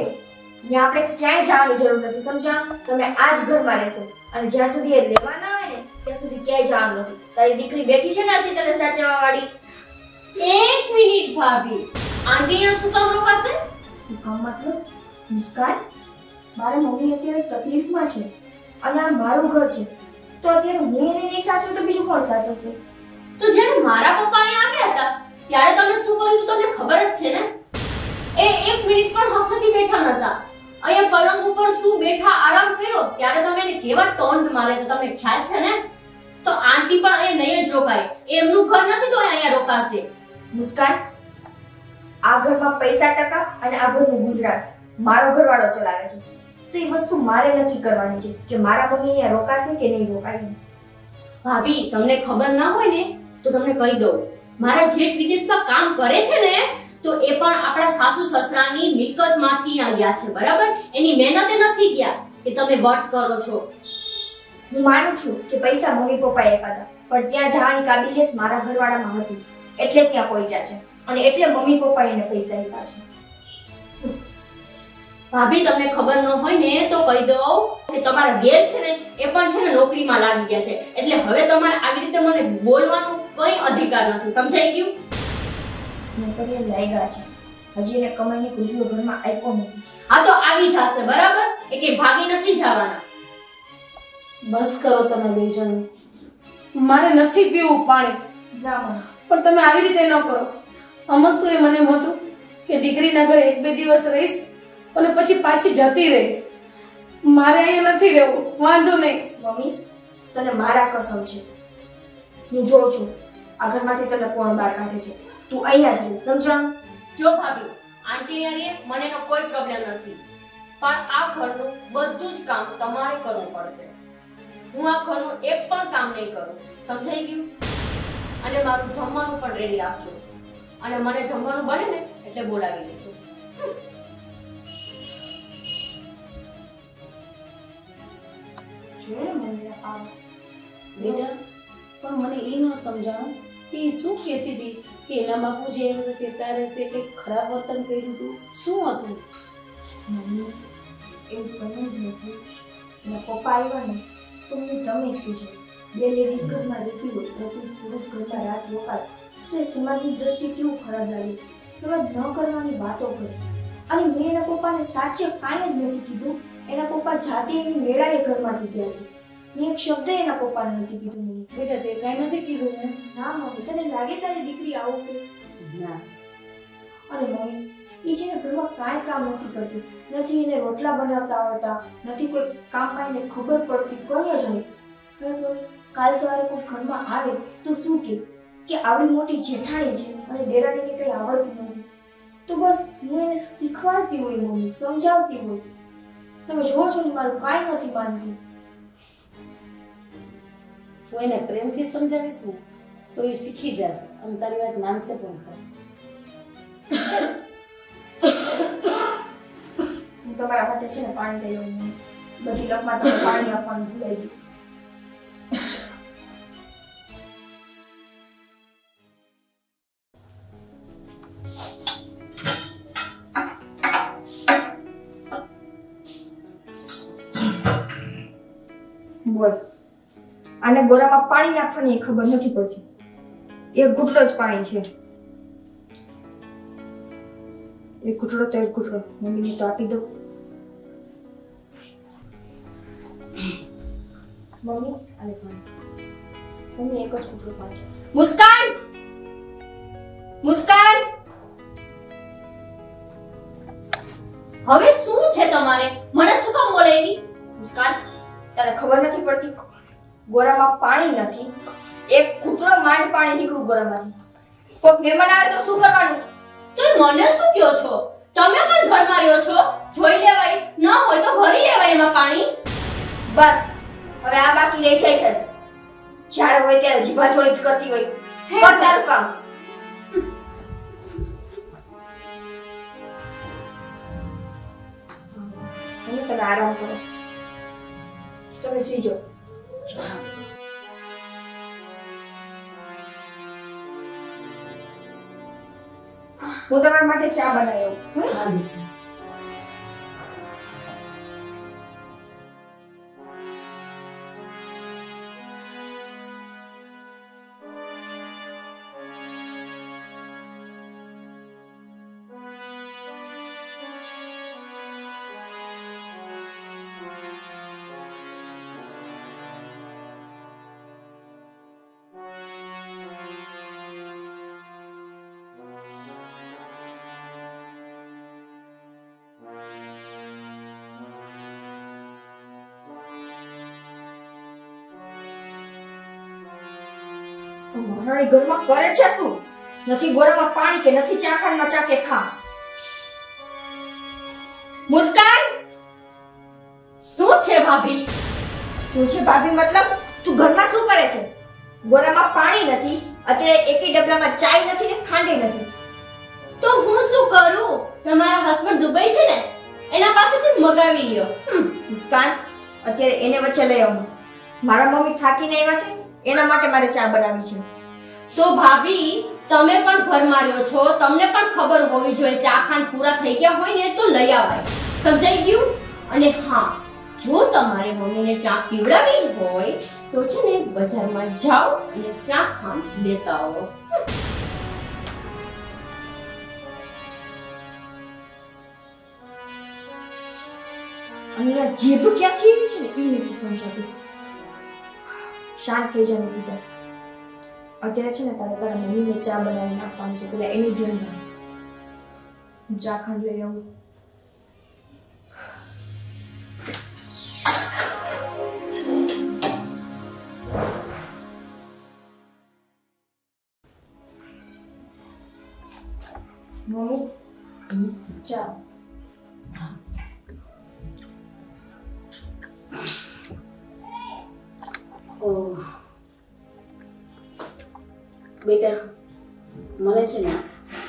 ત્યાં આપણે ક્યાંય જવાની જરૂર નથી, સમજાણું? તમે આ જ ઘરમાં રહેશો અને જ્યાં સુધી એ લેવા ના આવે ને ત્યાં સુધી ક્યાંય જવાનું નથી. તારી દીકરી બેઠી છે ને આજે તને સાચવવા વાળી. 1 મિનિટ ભાભી, આંટી અહીંયા શું કામ રોકાશે? શું કામ મતલબ? મુસ્કાન મારા મમ્મી અત્યારે તકલીફમાં છે અને આ મારું ઘર છે, તો અત્યારે હું એને નહીં સાચવું તો બીજું કોણ સાચવશે? તો જ્યારે મારા પપ્પા અહીંયા આવ્યા હતા ત્યારે તમે શું કર્યું હતું તમને ખબર જ છે ને. એ 1 મિનિટ પણ હકથી બેઠા નતા. અહીંયા પલંગ ઉપર શું બેઠા આરામ કર્યો ત્યારે તમે એને કેવા ટોન્ટ મારે તો તમને ખ્યાલ છે ને. તો આંટી પણ અહીંયા નહીં જ રોકાય, એમનું ઘર નથી તો અહીંયા રોકાશે. મુસ્કાન આ ઘરમાં પૈસા ટકા અને આ ઘરનું ગુજરાન મારો ઘરવાળો ચલાવે છે, તો એ વસ્તુ મારે નક્કી કરવાની છે કે મારા મમ્મી અહીંયા રોકાશે કે નહીં રોકાય. ભાભી તમને ખબર ના હોય ને તો તમને કહી દઉં, મારા જેઠ વિદેશમાં કામ કરે છે ને તો એ પણ આપણા સાસુ સસરાની મિલકતમાંથી અહીંયા ગયા છે, બરાબર? એની મહેનતે નથી ગયા કે તમે વટ કરો છો. હું માનું છું કે પૈસા મમ્મી પપ્પાએ આપ્યા હતા, પણ ત્યાં જવાની કાબિલિયત મારા ઘરવાળામાં હતી એટલે ત્યાં પહોંચ્યા છે અને એટલે મમ્મી પપ્પાએ એને પૈસા આપ્યા છે. ભાભી તમને ખબર ન હોય ને તો કહી દઉં કે તમારા ઘેર છે ને એ પણ છે ને નોકરીમાં લાગી ગયા છે, એટલે હવે તમારે આવી રીતે મને બોલવાનો કઈ અધિકાર નથી. સમજાઈ ગયું? નોકરીએ લાગ્યા છે, હજી એને કમાઈને રૂપિયો ઘરમાં આપ્યો નથી. આ તો આવી જશે, બરાબર? એ કે ભાગી નથી જવાના. બસ કરો તમે બે જણ, મારે નથી પીવું પાણી. જા મમ્મી. પણ તમે આવી રીતે ન કરો. અમસ્તું એ મને એમ હતું કે દીકરીના ઘરે 1-2 દિવસ રહીશ અને પછી પાછી જતી રહીશ. મારે અહીંયા નથી રહેવું, વાંધો નહીં. મમ્મી તને મારા કસમ છે, હું જોઉં છું આ ઘરમાંથી તને કોણ બહાર કાઢે છે. તું અહીંયા જ રહે, સમજાણું? જો ભાભી, આંટી હારે મને એનો કોઈ પ્રોબ્લેમ નથી, પણ આ ઘરનું બધું જ કામ તમારે કરવું પડશે. હું આ ઘરનું એક પણ કામ નહીં કરું, સમજાઈ ગયું? અને મારું જમવાનું પણ રેડી રાખજો, અને મને જમવાનું બને ને એટલે બોલાવી લેજો. જોયું ને મમ્મી આ બેટા પણ મને એ ન સમજાણું કે એ શું કહેતી હતી કે એના બાપુજી એમ રીતે તારે તે કંઈક ખરાબ વર્તન કર્યું હતું, શું હતું? મમ્મી એવું કંઈ જ નથી. એના પપ્પા આવ્યા ને તો મને તમે જ કીધું, બે લેડીઝ ઘરમાં રહેતી હોય તો તું પુરુષ ઘરમાં રાત રોકાય તો એ સમાજની દ્રષ્ટિ કેવું ખરાબ લાગે. સમાજ ન કરવાની વાતો કરે. અને મેં એના પપ્પાને સાચે કાંઈ જ નથી કીધું. એના પપ્પા જાતે એની મેળાએ ઘરમાંથી ગયા છે. મેં એક શબ્દ એના પપ્પાને નથી કીધું. મમ્મી બેટા તે કાંઈ નથી કીધું ને? ના મમ્મી, તને લાગે તારી દીકરી આવું કે? ના. અને મમ્મી એ છે ને ઘરમાં કાંઈ કામ નથી કરતી, નથી એને રોટલા બનાવતા આવડતા, નથી કોઈ કામમાં એને ખબર પડતી, કોઈ જ નહીં. હવે મમ્મી કાલ સવારે કોઈ ઘરમાં આવે તો શું કે આવડી મોટી જેઠાણી છે અને દેરાણીને કંઈ આવડતું નથી, તો બસ હું એને શીખવાડતી હોય મમ્મી, સમજાવતી હોય. તમે જોવો છો ને મારું કાંઈ નથી માનતી. તું એને પ્રેમથી સમજાવીશ ને તો એ શીખી જશે અને તારી વાત માનશે પણ ખરી. હું તમારા માટે છે ને પાણી લઈ આવું મમ્મી. બધી લપમાં તમે પાણી આપવાનું ભૂલાઈ ગયું. બોલ, આને ગોરામાં પાણી નાખવાની ખબર નથી પડતી. એક ઘૂંટડો જ પાણી છે. એક ઘૂંટડો તો એક ઘૂંટડો મમ્મીને તો આપી દો. મમ્મી આલે પાણી. મમ્મી એક જ ઘૂંટડો પાણી છે. મુસ્કાન, મુસ્કાન! હવે શું છે તમારે? મને શું કામ બોલાવી? મુસ્કાન, તને ખબર નથી પડતી? ગોરામાં પાણી નથી. એક ઘૂંટડો માંડ પાણી નીકળ્યું ગોરામાંથી. કોઈ મહેમાન આવે તો શું કરવાનું? તો મને શું કહો છો? તમે પણ ઘરમાં રહ્યો છો, જોઈ લેવાય, ન હોય તો ભરી લેવાય એમાં પાણી. બસ હવે આ બાકી રહી જાય છે. જ્યારે હોય ત્યારે જીભાછોડી જ કરતી હોય. કર તારું કામ. હવે તમે આરામ કરો. તમે સુઈ જાઓ. હું તમારા માટે ચા બનાવી આવું. હા દીકરી. મહારાણી ઘરમાં કરે છે શું? નથી ગોરામાં પાણી કે નથી ચાખાનમાં ચા કે ખા. મુસ્કાન! શું છે ભાભી? શું છે ભાભી મતલબ? તું ઘરમાં શું કરે છે? ગોરામાં પાણી નથી, અત્યારે એકેય ડબલામાં ચાય નથી ને ખાંડે નથી. તો હું શું કરું? તમારા હસબન્ડ દુબઈ છે ને, એના પાસેથી મગાવી લ્યો. મુસ્કાન, અત્યારે એને વચ્ચે લઈ આવું. મારા મમ્મી થાકીને આવ્યા છે, એના માટે મારે ચા બનાવી છે. તો ભાભી, તમે પણ ઘરમાં રહ્યો છો, તમને પણ ખબર હોવી જોઈએ ચા ખાંડ પૂરા થઈ ગયા હોય ને તો લઈ આવાય. સમજાઈ ગયું? અને હા, જો તમારે મમ્મીને ચા પીવડાવી જ હોય તો છે ને બજારમાં જાઓ અને ચા ખાંડ લેતા આવો. અને આ જીભ ક્યાંથી આવી છે ને એ નથી સમજાતું. શાંત થઈ જાને કીધા. અત્યારે છે ને તારા મમ્મીને ચા બનાવીને આપવાની છે, પેલા એનું ધ્યાન રાખ. હું ચા ખાંડ લઈ આવું. મમ્મી ચા. ઓહ. બેટા મને છે ને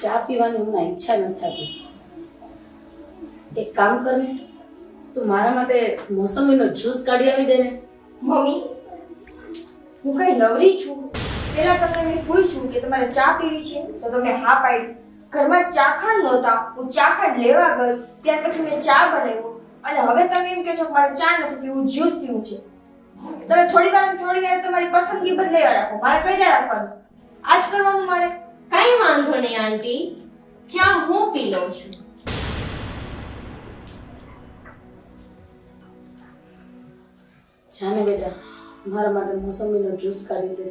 ચા પીવાની હમણાં ઈચ્છા નથી થતી. એક કામ કર ને, તું મારા માટે મોસંબીનો જ્યુસ કાઢી આવી દે ને. મમ્મી, હું કઈ નવરી છું? પેલા તમને મેં પૂછ્યું કે તમારે ચા પીવી છે તો તમે હા પાડી. ઘરમાં ચાખંડ નહોતા, હું ચાખંડ લેવા ગઈ, ત્યાર પછી મેં ચા બનાવ્યો અને હવે તમે એમ કહો છો કે મારે ચા નથી પીવું, જ્યુસ પીવું છે. તમે થોડી વાર તમારી પસંદગી બદલાવા રાખો, મારે કઈ રાખવાનું? આજ કરવાનું મારે? કઈ વાંધો નહીં આંટી, ચા હું પી લઉં છું. જાને બેટા, મારા માટે મોસંબીનો જ્યુસ કાઢી દે.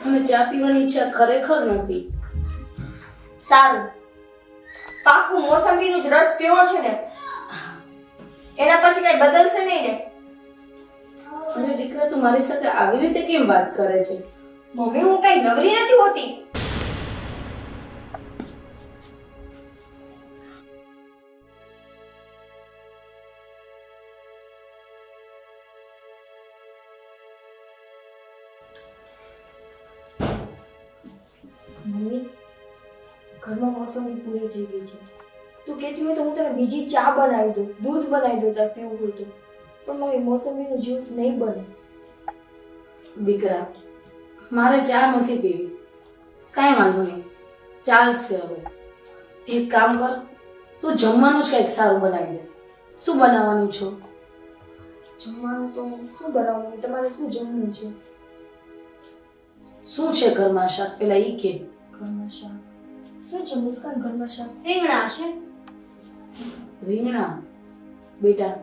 મને ચા પીવાની ઈચ્છા ખરેખર નથી. સારું, પાકું મોસંબીનું જ રસ પીવો છે ને? એના પછી કઈ બદલશે નહીં ને? અરે દીકરા, તું મારી સાથે આવી રીતે કેમ વાત કરે છે? મમ્મી, હું કઈ નવરી નથી હોતી. મમ્મી, ઘરમાં મોસંબી પૂરી થઈ ગઈ છે. તું કહેતી હોય તો હું તને બીજી ચા બનાવી દઉં, દૂધ બનાવી દઉં તારે પીવું હોય તો. પણ મમ્મી, મોસંબીનું જ્યુસ નહીં બને. દીકરા, મારે ચા નથી પીવી. કાંઈ વાંધો નહીં, ચાલશે. હવે એક કામ કર, તું જમવાનું જ કંઈક સારું બનાવી દે. શું બનાવવાનું છો? જમવાનું તો શું બનાવવું? તમારે શું જમવું છે? શું છે ઘરમાં શાક? પેલા ઈ કે. ઘરમાં શાક શું છે મુસ્કાન? ઘરમાં શાક રીંગણા છે. રીંગણા? બેટા,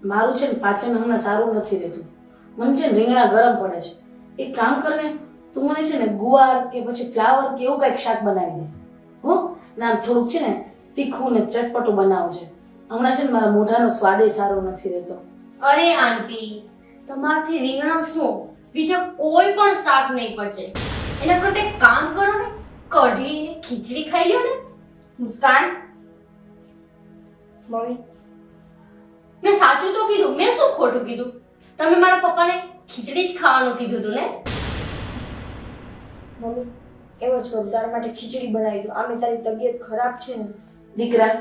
મારું છે ને પાચન હમણાં સારું નથી રહેતું. મને છે ને રીંગણા ગરમ પડે છે. એક કામ કર ને, તું મને છે ને ગુવાર કે પછી ફ્લાવર કે એવું કંઈક શાક બનાવી દે. હો ના, થોડુંક છે ને તીખું ને ચટપટું બનાવજે. હમણાં છે ને મારા મોઢાનો સ્વાદ સારો નથી રહેતો. અરે આંટી, તમારાથી રીંગણા શું બીજા કોઈ પણ શાક નહીં પચે. એના કરતા એક કામ કરો ને, કઢી ને ખીચડી ખાઈ લ્યો ને. મુસ્કાન, મમ્મી મેં સાચું તો કીધું, મેં શું ખોટું કીધું? તમે મારા પપ્પાને ખીચડી જ ખાવાનું કીધું હતું ને? મમ્મી એમ જ કરું, તારા માટે ખીચડી બનાવી દઉં. આમે તારી તબિયત ખરાબ છે ને. દીકરા,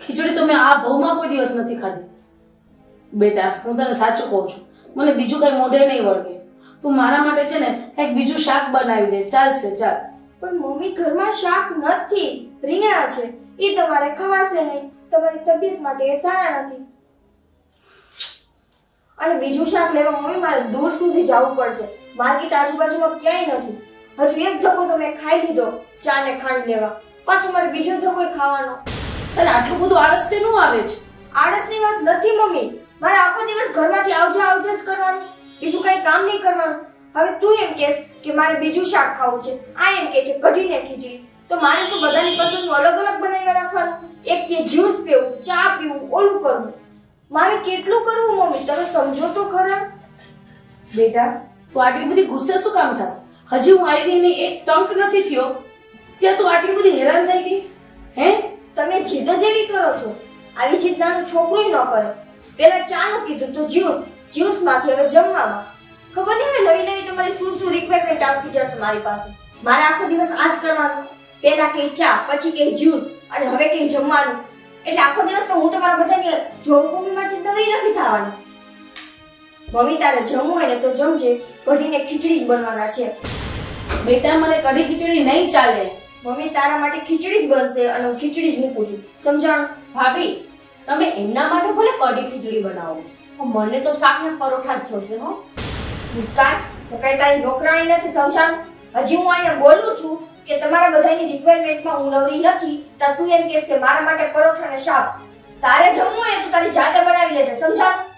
ખીચડી તો મેં આ ભવમાં કોઈ દિવસ નથી ખાધી. બેટા, હું તને સાચું કહું છું, મને બીજું કઈ મોઢે નહીં વળગે. તું મારા માટે છે ને કંઈક બીજું શાક બનાવી દે. ચાલશે, ચાલ. પણ મમ્મી, ઘરમાં શાક નથી, રીંગણા છે. એ તમારે ખવાશે નહીં, તમારી તબિયત માટે એ સારા નથી. અને બીજું શાક લેવા મમ્મી મારે દૂર સુધી જવું પડશે. માર્કેટ આજુબાજુમાં ક્યાંય નથી. હજુ એક ધક્કો તો મેં ખાઈ લીધો ચા ને ખાંડ લેવા, પાછો મારે બીજો ધક્કો ખાવાનો. તને આટલું બધું આળસ શેનું આવે છે? આળસની વાત નથી મમ્મી, મારે આખો દિવસ ઘરમાંથી આવજા જ કરવાનું, બીજું કઈ કામ નહીં કરવાનું. હવે તું એમ કહેશ કે મારે બીજું શાક ખાવું છે, આ એમ કહે છે કઢી ને ખીચડી, તો મારે શું બધાની પસંદનું અલગ અલગ બનાવીને રાખવાનું? એક કે જ્યુસ પીવું, ચા પીવું, ઓલું કરવું. મારે કેટલું કરવું મમ્મી, તમે સમજો તો ખરા. બેટા, તું આટલી બધી ગુસ્સે શું કામ થશે? હજી હું આવી ને એક ટંક નથી થયો ત્યાં તું આટલી બધી હેરાન થઈ ગઈ? હે, તમે જીદ જ એવી કરો છો. આવી જીદ નાનું છોકરું ન કરે. પેલા ચાનું કીધું તો જ્યુસ માંથી હવે જમવામાં. ખબર નહીં હવે નવી નવી તમારી શું રિક્વાયરમેન્ટ આવતી જશે મારી પાસે. મારે આખો દિવસ આ જ કરવાનું. પેલા કે ચા, પછી કે જ્યુસ અને હવે કે જમવાનું. એટલે આખો દિવસ તો હું તમારા બધાની જોબ ભૂમિમાંથી નવી નથી થવાની. મમ્મી, તારે જમવું હોય ને તો જમજે, કઢીને ખીચડી જ બનવાના છે. બેટા, મને કઢી ખીચડી નહીં ચાલે. મમ્મી, તારા માટે ખીચડી જ બનશે અને હું ખીચડી જ મૂકું છું, સમજાણું? ભાભી, તમે એમના માટે ભલે કઢી ખીચડી બનાવો, પણ મને તો શાક ને પરોઠા જ જોશે. હો મુસ્કાન, હું કઈ તારી નોકરાણી નથી, સમજાણું? હજી હું અહીંયા બોલું છું કે તમારા બધાની રિક્વાયરમેન્ટમાં હું નવરી નથી, તો તું એમ કહેશ કે મારા માટે પરોઠા અને શાક. તારે જમવું હોય ને તું તારી જાતે બનાવી લેજે, સમજાણું?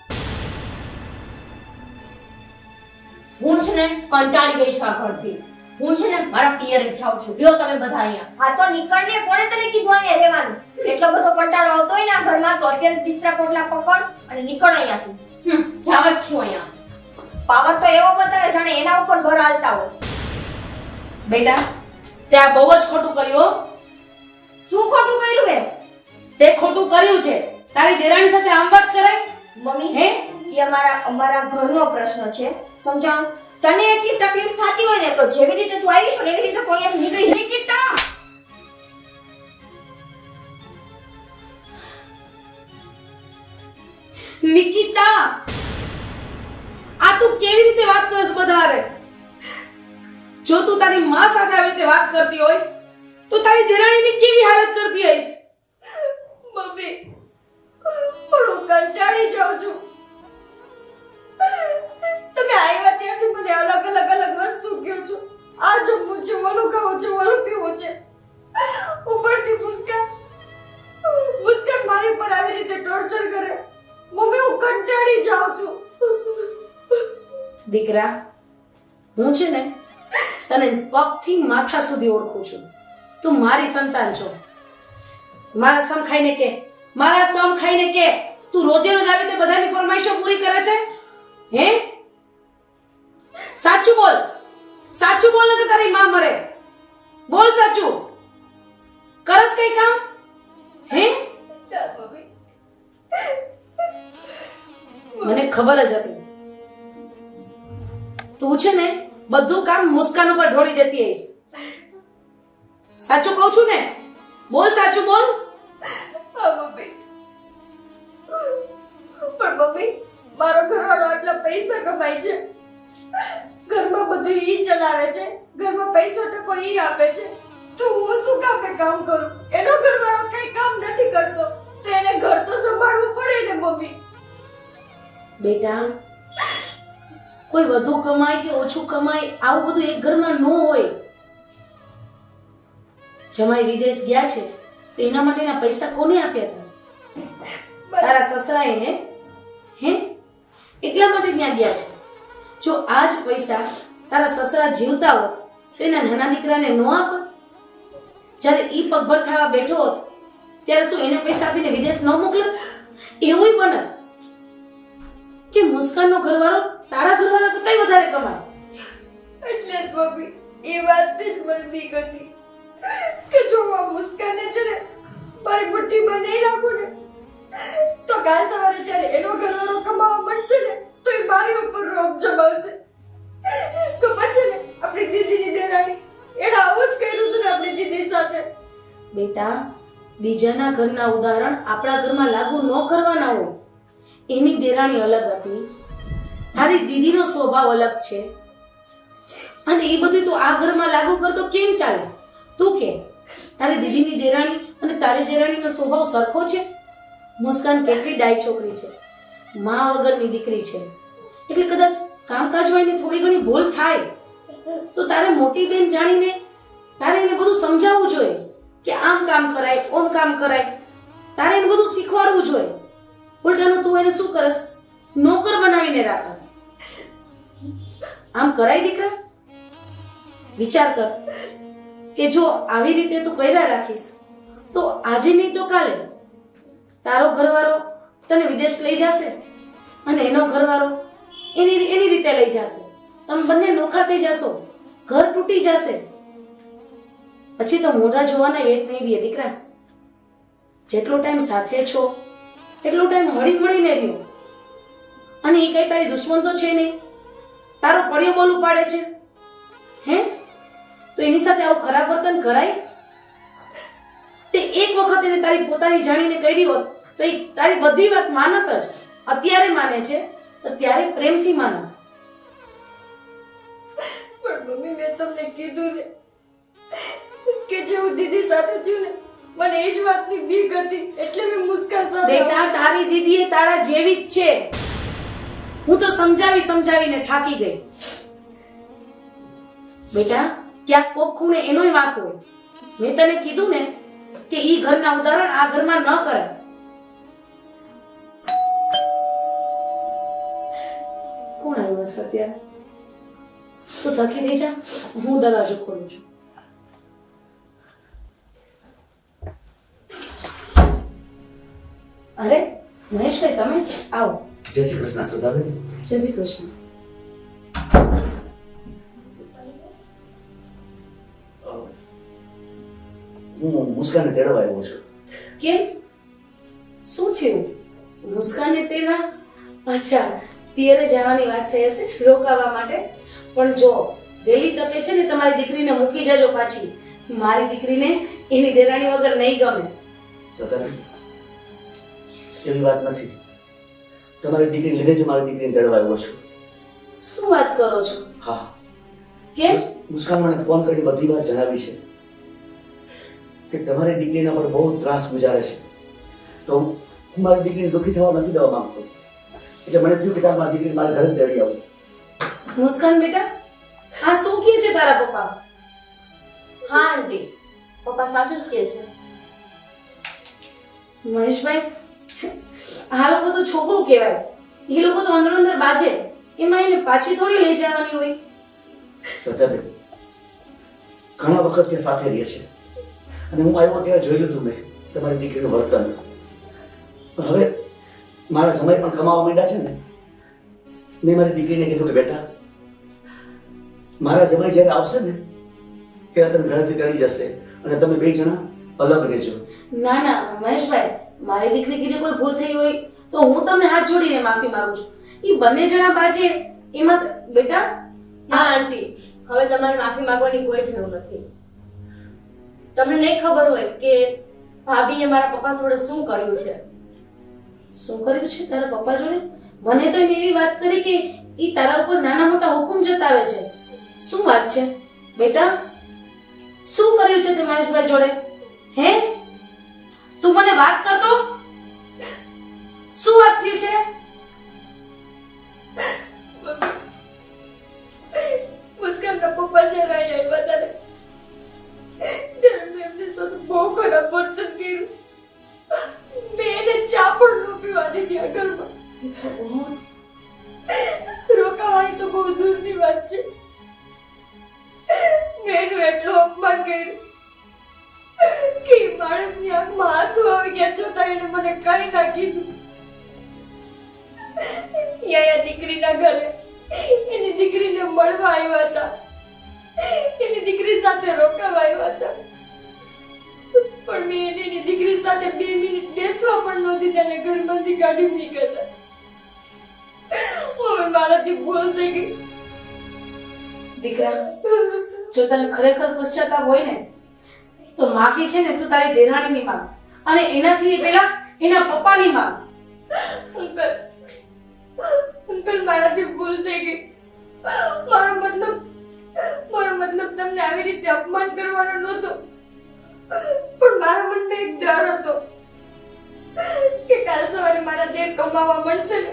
હું છે ને કંટાળી ગઈ છું આ ઘરથી. હું છે ને મારા પિયરે જાઉં છું. લ્યો તમે બધા અહીંયા. હા તો નીકળ ને, કોણે તને કીધું અહીંયા રહેવાનું? એટલો બધો કંટાળો આવતો હોય ને આ ઘરમાં તો અત્યારે બિસ્તરા પોટલા પકડ અને નીકળ અહીંયાથી. જાવ જ છું અહીંયા. પાવર તો એવો બતાવે જાણે એના ઉપર ઘર હાલતા હોય. બેટા, તે આ બહુ જ ખોટું કર્યું હો. શું ખોટું કર્યું મેં? તે ખોટું કર્યું છે. તારી દેરાણી સાથે આમ વાત કરાય? મમ્મી હે? એ અમારા ઘરનો પ્રશ્ન છે, સમજાણ. તને એટલી તકલીફ થતી હોય ને તો જેવી રીતે તું આવી છો ને એવી રીતે તું અહીંયાથી નીકળી જા. નિકિતા! નિકિતા! આ તું કેવી રીતે વાત કરસ બધારે? જો તું તારી માં સાથે આવી રીતે વાત કરતી હોય તો તારી દેરાણીની કેવી હાલત કરતી હઈશ? મમ્મી પણ હું કંટાળી જાઉં છું. તમે આવ્યા ત્યારથી મને અલગ વસ્તુ કહો છો. આ જમવું છે, ઓલું ખાવું છે, ઓલું પીવું છે. ઉપરથી મુસ્કાન મારી પર આવી રીતે ટોર્ચર કરે. મમ્મી હું કંટાળી જાઉં છું. દીકરા, હું છે ને તને પગથી માથા સુધી ઓળખું છું. તું મારી સંતાન છો. મારા સમ ખાઈને કે, મારા સમ ખાઈને કે તું રોજે રોજ આવી રીતે બધાની ફરમાઈશો પૂરી કરે છે? હે? સાચું બોલ ને કે તારી માં મરે. બોલ સાચું. કરસ કઈ કામ? હે? મને ખબર જ હતી તું છે ને બધું કામ મુસ્કાન ઉપર ઢોળી દેતી હઈશ. સાચું કહું છું ને? બોલ સાચું બોલ. હા મમ્મી. પણ મમ્મી મારો ઘરવાળો આટલા પૈસા કમાય છે, ઘરમાં બધું ઈ ચલાવે છે, ઘરમાં પૈસો ટકો ઈ આપે છે, તો હું શું કામે કામ કરું? એનો ઘરવાળો કઈ કામ નથી કરતો તો એને ઘર તો સંભાળવું પડે ને મમ્મી. બેટા, કોઈ વધુ કમાય કે ઓછું કમાય આવું બધું એક ઘરમાં ન હોય. જમાઈ વિદેશ ગયા છે તો એના માટેના પૈસા કોને આપ્યા હતા? તારા સસરાએ ને? હે? એટલા માટે ત્યાં ગયા છે. જો આજ પૈસા તારા સસરા જીવતા હોત તો એના નાના દીકરાને ન આપત? જ્યારે ઈ પગભર થવા બેઠો હોત ત્યારે શું એને પૈસા આપીને વિદેશ ન મોકલત? એવું બને કે મુસ્કાનનો ઘરવાળો તારા ઘરવાળા કરતાંય વધારે કમાય. એટલે જ મમ્મી એ વાતથી જ મને બીક હતી કે જો આ મુસ્કાનને છે ને મારી મુઠ્ઠીમાં નહીં રાખું ને તો કાલ સવારે જ્યારે એનો ઘરવાળો કમાવા મળશે ને તો એ મારી ઉપર રોપ જમાવશે. ખબર છે ને આપણી દીદીની દેરાણી એણે આવું જ કર્યું હતું ને આપણી દીદી સાથે. બેટા, બીજાના ઘરના ઉદાહરણ આપણા ઘરમાં લાગુ ન કરવાના હોય. એની દેરાણી અલગ હતી, તારી દીદીનો સ્વભાવ અલગ છે, અને એ બધું તું આ ઘરમાં લાગુ કરતો કેમ ચાલે? તું કે તારી દીદીની દેરાણી અને તારી દેરાણીનો સ્વભાવ સરખો છે? મુસ્કાન કેટલી ડાય છોકરી છે, માં વગરની દીકરી છે, એટલે કદાચ કામકાજમાં એને થોડી ઘણી ભૂલ થાય તો તારે મોટી બેન જાણીને તારે એને બધું સમજાવવું જોઈએ કે આમ કામ કરાય, ઓમ કામ કરાય. તારે એને બધું શીખવાડવું જોઈએ. ઉલટાનું તું એને શું કરસ? નોકર બનાવીને રાખસ. આમ કરાય દીકરા? વિચાર કર કે જો આવી રીતે તું કર્યા રાખીશ તો આજે નહીં તો કાલે તારો ઘરવાળો તને વિદેશ લઈ જશે અને એનો ઘરવાળો એની રીતે લઈ જશે. તમે બંને નોખા થઈ જશો, ઘર તૂટી જશે. પછી તો મોઢા જોવાના વેત નહીં રહે દીકરા. જેટલો ટાઈમ સાથે છો એટલો ટાઈમ હળી મળીને રહ્યો. અને એ કઈ તારી દુશ્મન તો છે નહીં, તારો પડ્યો બોલું પાડે છે. હે? તો એની સાથે આવું ખરાબ વર્તન કરાય? તે એક વખત એને તારી પોતાની જાણીને કરી હોત તો એ તારી બધી વાત માનત જ. અત્યારે માને છે તો ત્યારે પ્રેમથી માનત. પણ મમ્મી મેં તમને કીધું ને કે જેવું દીદી સાથે થયું ને મને એ જ વાતની બીક હતી એટલે મેં મુસ્કાન સાથે. બેટા, તારી દીદી એ તારા જેવી જ છે. હું તો સમજાવીને થાકી ગઈ. બેટા, ક્યાંક કોક ખૂણે એનોય વાંક હોય. મેં તને કીધું ને કે ઈ ઘરના ઉદાહરણ આ ઘરમાં ન કરાય. કોણ આવ્યું હશે અત્યારે? તો સખી થઈ જા, હું દરવાજો ખોલું છું. અરે મહેશભાઈ, તમે આવો. જય શ્રી કૃષ્ણ સુધાબેન. જય શ્રી કૃષ્ણ. હું મુસ્કાનને તેડવા આવ્યો છું. કેમ? શું થયું? મુસ્કાનને તેડવા? અચ્છા, પિયરે જવાની વાત થઈ હશે રોકાવા માટે. પણ જો વહેલી તકે છે ને તમારી દીકરીને મૂકી જાજો પાછી. મારી દીકરીને એની દેરાણી વગર નહીં ગમે. સતાબેન, એવી વાત નથી. તમારી દીકરીને લીધે જ મારી દીકરીને તેડવા આવ્યો છું. શું વાત કરો છો? હા, કેમ? મુસ્કાન મને ફોન કરીને બધી વાત જણાવી છે કે તમારી દીકરીના પર બહુ ત્રાસ ગુજારે છે. તો હું મારી દીકરીને દુઃખી થવા નથી દેવા માંગતો. એટલે મને થયું કે તાર મારી દીકરીને મારા ઘરે તેડી આવું. મુસ્કાન બેટા, આ શું કહે છે તારા પપ્પા? હા આંટી, પપ્પા સાચું જ કહે છે. મહેશભાઈ, આ લોકો તો છોકરું કહેવાય. એ લોકો તો અંદર અંદર બાજે. એમાં એને પાછી થોડી લઈ જવાની હોય. સત્યાબેન, ઘણા વખત તે સાથે રહે છે અને હું આવ્યો ત્યારે જોઈ લીધું મેં તમારી દીકરીનું વર્તન. પણ હવે મારા સમય પણ કમાવા માંડ્યા છે ને, મેં મારી દીકરીને કીધું કે બેટા, મારા જમાઈ જ્યારે આવશે ને ત્યારે તમે ઘરેથી તેડી જશે અને તમે બે જણા અલગ રહેજો. ના ના મહેશભાઈ, મારી દીકરી કીધે કોઈ ભૂલ થઈ હોય તો હું તમને હાથ જોડીને માફી માંગુ છું. એ બંને જણા બાજે એમાં બેટા. હા આંટી, હવે તમારે માફી માંગવાની કોઈ જરૂર નથી. તમને નહીં ખબર હોય કે ભાભીએ મારા પપ્પા જોડે શું કર્યું છે. શું કર્યું છે તારા પપ્પા જોડે? મને તો એને એવી વાત કરી કે ઈ તારા ઉપર નાના મોટા હુકમ જતાવે છે. શું વાત છે બેટા? શું કર્યું છે તે મહેશભાઈ જોડે? હે, તું મને વાત કરતો? શું વાત થઈ છે? મુસ્કાનના પપ્પા જ્યારે અહીંયા આવ્યા ત્યારે મેં એમની સાથે બહુ ખરાબ વર્તન કર્યું. મેં એને ચા પણ ન પીવા દીધી આ ઘરમાં. રોકાવાની તો બહુ દૂરની વાત છે. મેં એનું એટલું અપમાન કર્યું કે માણસની આંખમાં આંસુ આવી ગયા છતાં એને મને કાંઈ ના કીધું. યા દીકરીના ઘરે એની દીકરીને મળવા આવ્યા હતા, એની દીકરી સાથે રોકાવા આવ્યા હતા. પણ મેં એની દીકરી સાથે 2 મિનિટ બેસવા પણ નહોતી તેને ઘરમાંથી કાઢી મૂક્યા. હવે મારાથી ભૂલ થઈ ગઈ. દીકરા, જો તને ખરેખર પશ્ચાતાપ હોય ને તો માફી છે ને તું તારી દેરાણીની માંગ અને એનાથી પહેલા એના પપ્પાની માંગ. અંકલ, મારાથી ભૂલ થઈ ગઈ. મારો મતલબ તમને આવી રીતે અપમાન કરવાનો નહોતો. પણ મારા મનમાં એક ડર હતો કે કાલ સવારે મારા દેર કમાવા મળશે ને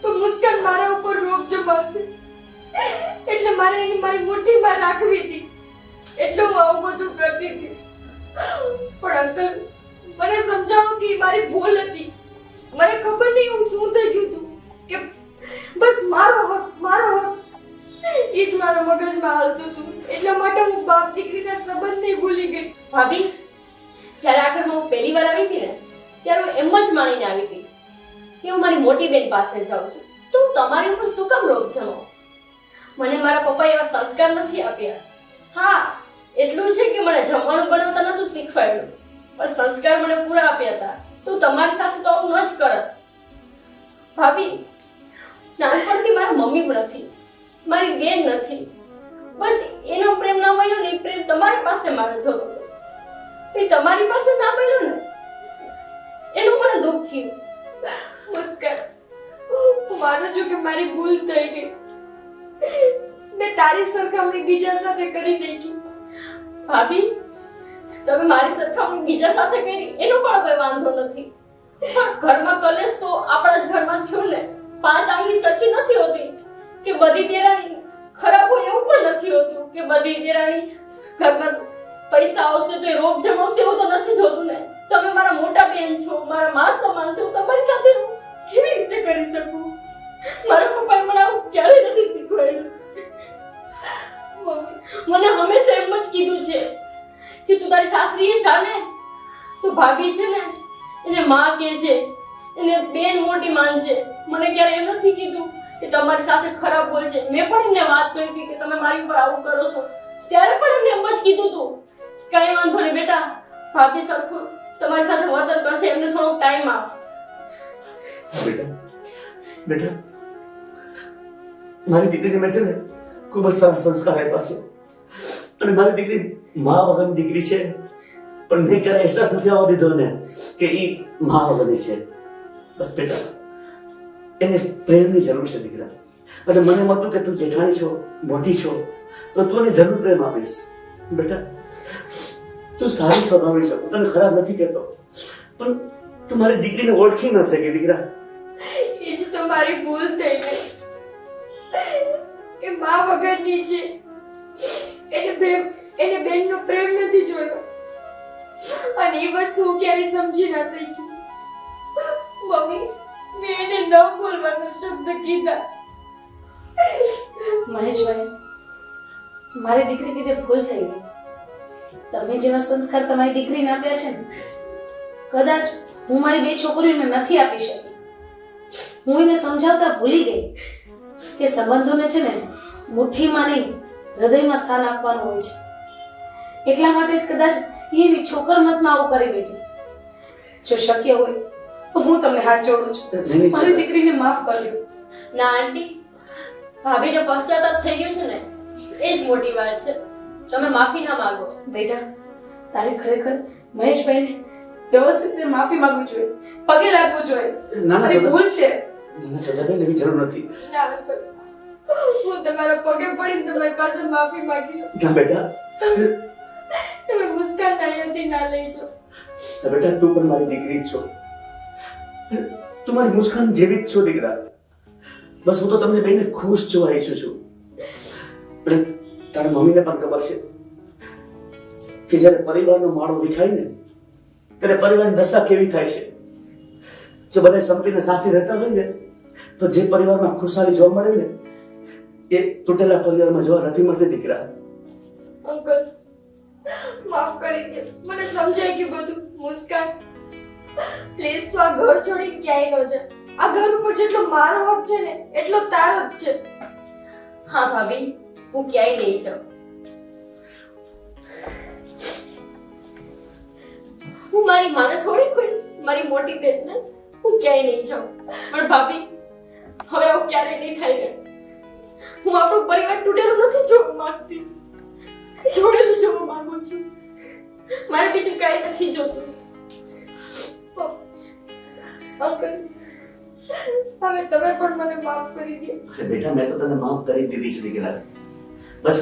તો મુસ્કાન મારા ઉપર રોપ જમાવશે. એટલે મારે એની મારી મુઠ્ઠીમાં રાખવી હતી. એટલે હું આવું બધું કરતી હતી. પણ અંકલ, મને સમજાવો કે એ મારી ભૂલ હતી. મને ખબર નહીં હું શું થઈ ગયું હતું કે બસ મારો હક એ જ મારા મગજમાં હાલતું હતું. એટલા માટે હું બાપ દીકરીના સંબંધને ભૂલી ગઈ. ભાભી, જ્યારે આ ઘરમાં હું પહેલી વાર આવી હતી ને ત્યારે હું એમ જ માનીને આવી હતી કે હું મારી મોટી બેન પાસે જાઉં છું, તો હું તમારી ઉપર શું કામ રોપ જમાઉં? મને મારા પપ્પાએ એવા સંસ્કાર નથી આપ્યા. હા, એટલું છે કે મને જમવાનું બનાવતા નતું શીખવાડ્યું, પણ સંસ્કાર મને પૂરા આપ્યા હતા. તો તમારી સાથે તો આવું ન જ કરત. ભાભી, નાનપણથી મારા મમ્મી પણ નથી, મારી બેન નથી. બસ એનો પ્રેમ ના મળ્યો ને, એ પ્રેમ તમારી પાસે મારે જોતો હતો. એ તમારી પાસે ના મળ્યો ને એનું મને દુઃખ થયું. મુસ્કાન, હું માનું છું કે મારી ભૂલ થઈ ગઈ. મેં તારી સરખામણી બીજા સાથે કરી નાખી. ભાભી, તમે મારી સરખામણી બીજા સાથે કરી એનો પણ કોઈ વાંધો નથી, પણ ઘરમાં કલેશ તો આપણા જ ઘરમાં થયો ને. 5 આંગળી સરખી નથી હોતી કે બધી દેરાણી ખરાબ હોય, એવું પણ નથી હોતું કે બધી દેરાણી ઘરમાં પૈસા આવશે તો એ રોપ જમાવશે, એવું તો નથી જોતું ને. તમે મારા મોટા બેન છો, મારા માં સમાન છો, તમારી સાથે હું કેવી રીતે કરી શકું? મારા પપ્પાએ મને આવું ક્યારેય નથી શીખવાડ્યું. મને હંમેશા એમ જ કીધું છે કે તું તારી સાસરીએ જા ને તો ભાભી છે ને એને માં કહેજે, એને બેન મોટી માનજે. મને ક્યારે એમ નથી કીધું કે તમારી સાથે ખરાબ બોલજે. મેં પણ એમને વાત કરી હતી કે તમે મારી ઉપર આવું કરો છો, ત્યારે પણ એમને એમ જ કીધું તું કાંઈ વાંધો નહીં બેટા, ભાભી સરખું તમારી સાથે વર્તન કરશે એમને થોડોક ટાઈમ આપ. બેટા બેટા મારી દીકરીને મેં છે ને ખૂબ જ સારા સંસ્કાર આપ્યા છે અને મારી દીકરી મા વગરની દીકરી છે પણ મેં ક્યારે અહેસાસ નથી આવવા દીધો ને કે એ મા વગરની છે. બસ બેટા એને પ્રેમની જરૂર છે દીકરા. અને મને એમ હતું કે તું જેઠાણી છો, મોટી છો, તો તું એને જરૂર પ્રેમ આપીશ. બેટા તું સારી સ્વભાવની છો, હું તને ખરાબ નથી કહેતો, પણ તું મારી દીકરીને ઓળખી ન શકે દીકરા. એ જ તો મારી ભૂલ થઈ ગઈ. એ મા વગરની છે. એને બેનનો પ્રેમ નથી જોયો અને એ વસ્તુ હું ક્યારેય સમજી ન શકી. મમ્મી, મેં એને ન બોલવાનો શબ્દ કીધા. મહેશભાઈ, મારી દીકરી કીધે ભૂલ થઈ ગઈ. તમે જેવા સંસ્કાર તમારી દીકરીને આપ્યા છે ને, કદાચ હું મારી બે છોકરીઓને નથી આપી શકી. હું એને સમજાવતા ભૂલી ગઈ કે સંબંધોને છે ને મુઠ્ઠીમાં નહીં, હૃદયમાં સ્થાન આપવાનું હોય છે. એટલા માટે જ કદાચ એની છોકરમતમાં આવું કરી બેઠી. જો શક્ય હોય તો હું તમને હાથ જોડું છું, મારી દીકરીને માફ કરજો. ના આંટી, ભાભીને પશ્ચાતાપ થઈ ગયો છે ને એ જ મોટી વાત છે. તમે માફી ના માંગો. બેટા, તારે ખરેખર મહેશભાઈને વ્યવસ્થિત રીતે માફી માંગવી જોઈએ, પગે લાગવું જોઈએ. ના મારી ભૂલ છે. સદાભાઈ એવી જરૂર નથી. ના, હું તમારા પગે પડીને તમારી પાસે માફી માંગી લઉં. ક્યાં બેટા? તમે મુસ્કાન અહીંયાથી ના લઈ જાઓ. બેટા તું પણ મારી દીકરી જ છો, તું મારી મુસ્કાન જેવી જ છો દીકરા. બસ હું તો તમને બેને ખુશ જોવા ઈચ્છું છું. અને તારા મમ્મીને પણ ખબર છે કે જ્યારે પરિવારનો માળો વિખાય ને ત્યારે પરિવારની દશા કેવી થાય છે. જો બધા સંપીને સાથે રહેતા હોય ને તો જે પરિવારમાં ખુશાલી જોવા મળે ને એ તૂટેલા પરિવારમાં જોવા નથી મળતી દીકરા. અંકલ, માફ કરી દે, મને સમજાઈ ગયું બધું. મુસ્કાન, પ્લીઝ તું આ ઘર છોડીને ક્યાંય ન જા. આ ઘર ઉપર જેટલો મારો હક છે ને એટલો તારો જ છે. હા ભાભી, હું ક્યાંય નહીં જાઉં. હું મારી માને થોડી કોઈ મારી મોટી બેનને હું ક્યાંય નહીં જાઉં. પણ ભાભી, હવે આવું ક્યારેય નહીં થાય ને. હું આપણો પરિવાર તૂટેલો નથી જોવા માંગતી, જોડેલું જોવા માંગુ છું. મારે બીજું કાંઈ નથી જોતું. અંકલ, હવે તમે પણ મને માફ કરી દો. અરે બેટા મેં તો તને માફ કરી દીધી છે દીકરા. બસ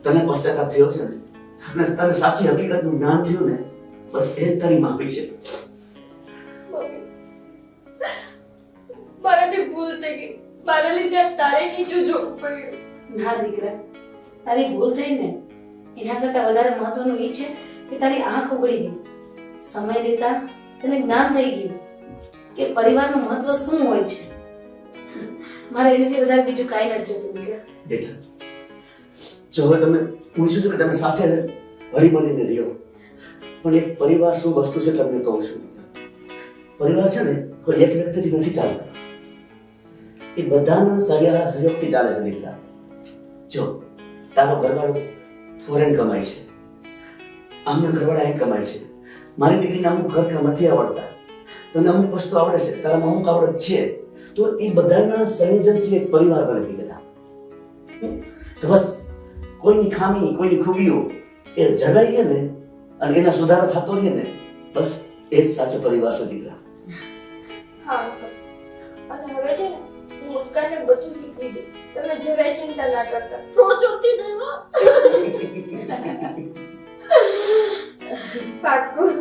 તને પશ્ચાતાપ થયો છે ને અને તને સાચી હકીકતનું જ્ઞાન થયું ને, બસ એ જ તારી માફી છે. મમ્મી, મારાથી ભૂલ થઈ ગઈ. મારા લીધે આ તારે નીચું જોવું પડ્યું. ના દીકરા, તારી ભૂલ થઈ ને એના કરતા વધારે મહત્વનું એ છે કે તારી આંખ ઉગડી ગઈ. સમય લેતા તને જ્ઞાન થઈ ગયું કે પરિવારનું મહત્વ શું હોય છે. મારે એનાથી વધારે બીજું કાંઈ નથી જોતું દીકરા. બેટા જો હવે તમે પૂછ્યું છું કે તમે સાથે હળી મળીને રહ્યો, પણ એક પરિવાર શું વસ્તુ છે તમને કહું છું. પરિવાર છે ને કોઈ એક વ્યક્તિથી નથી ચાલતો, એ બધાના સહયોગથી ચાલે છે દીકરા. જો તારો ઘરવાળો ફોરેન કમાય છે, આમના ઘરવાળા અહીં કમાય છે, મારી દીકરીને અમુક ઘર કામ નથી આવડતા, તને અમુક વસ્તુ આવડે છે, તારામાં અમુક આવડત છે, તો એ બધાના સંયોજનથી એક પરિવાર બને દીકરા. તો બસ કોઈની ખામી કોઈની ખૂબીઓ એ જગાઈએ ને અને એના સુધારો થતો રહીએ ને, બસ એ જ સાચો પરિવાર છે દીકરા. હા અંકલ, અને હવે છે ને હું મુસ્કાનને બધું શીખવી દઉં. તમે જરાય ચિંતા ના કરતા. જોતી નહીં હો. પાક્કું.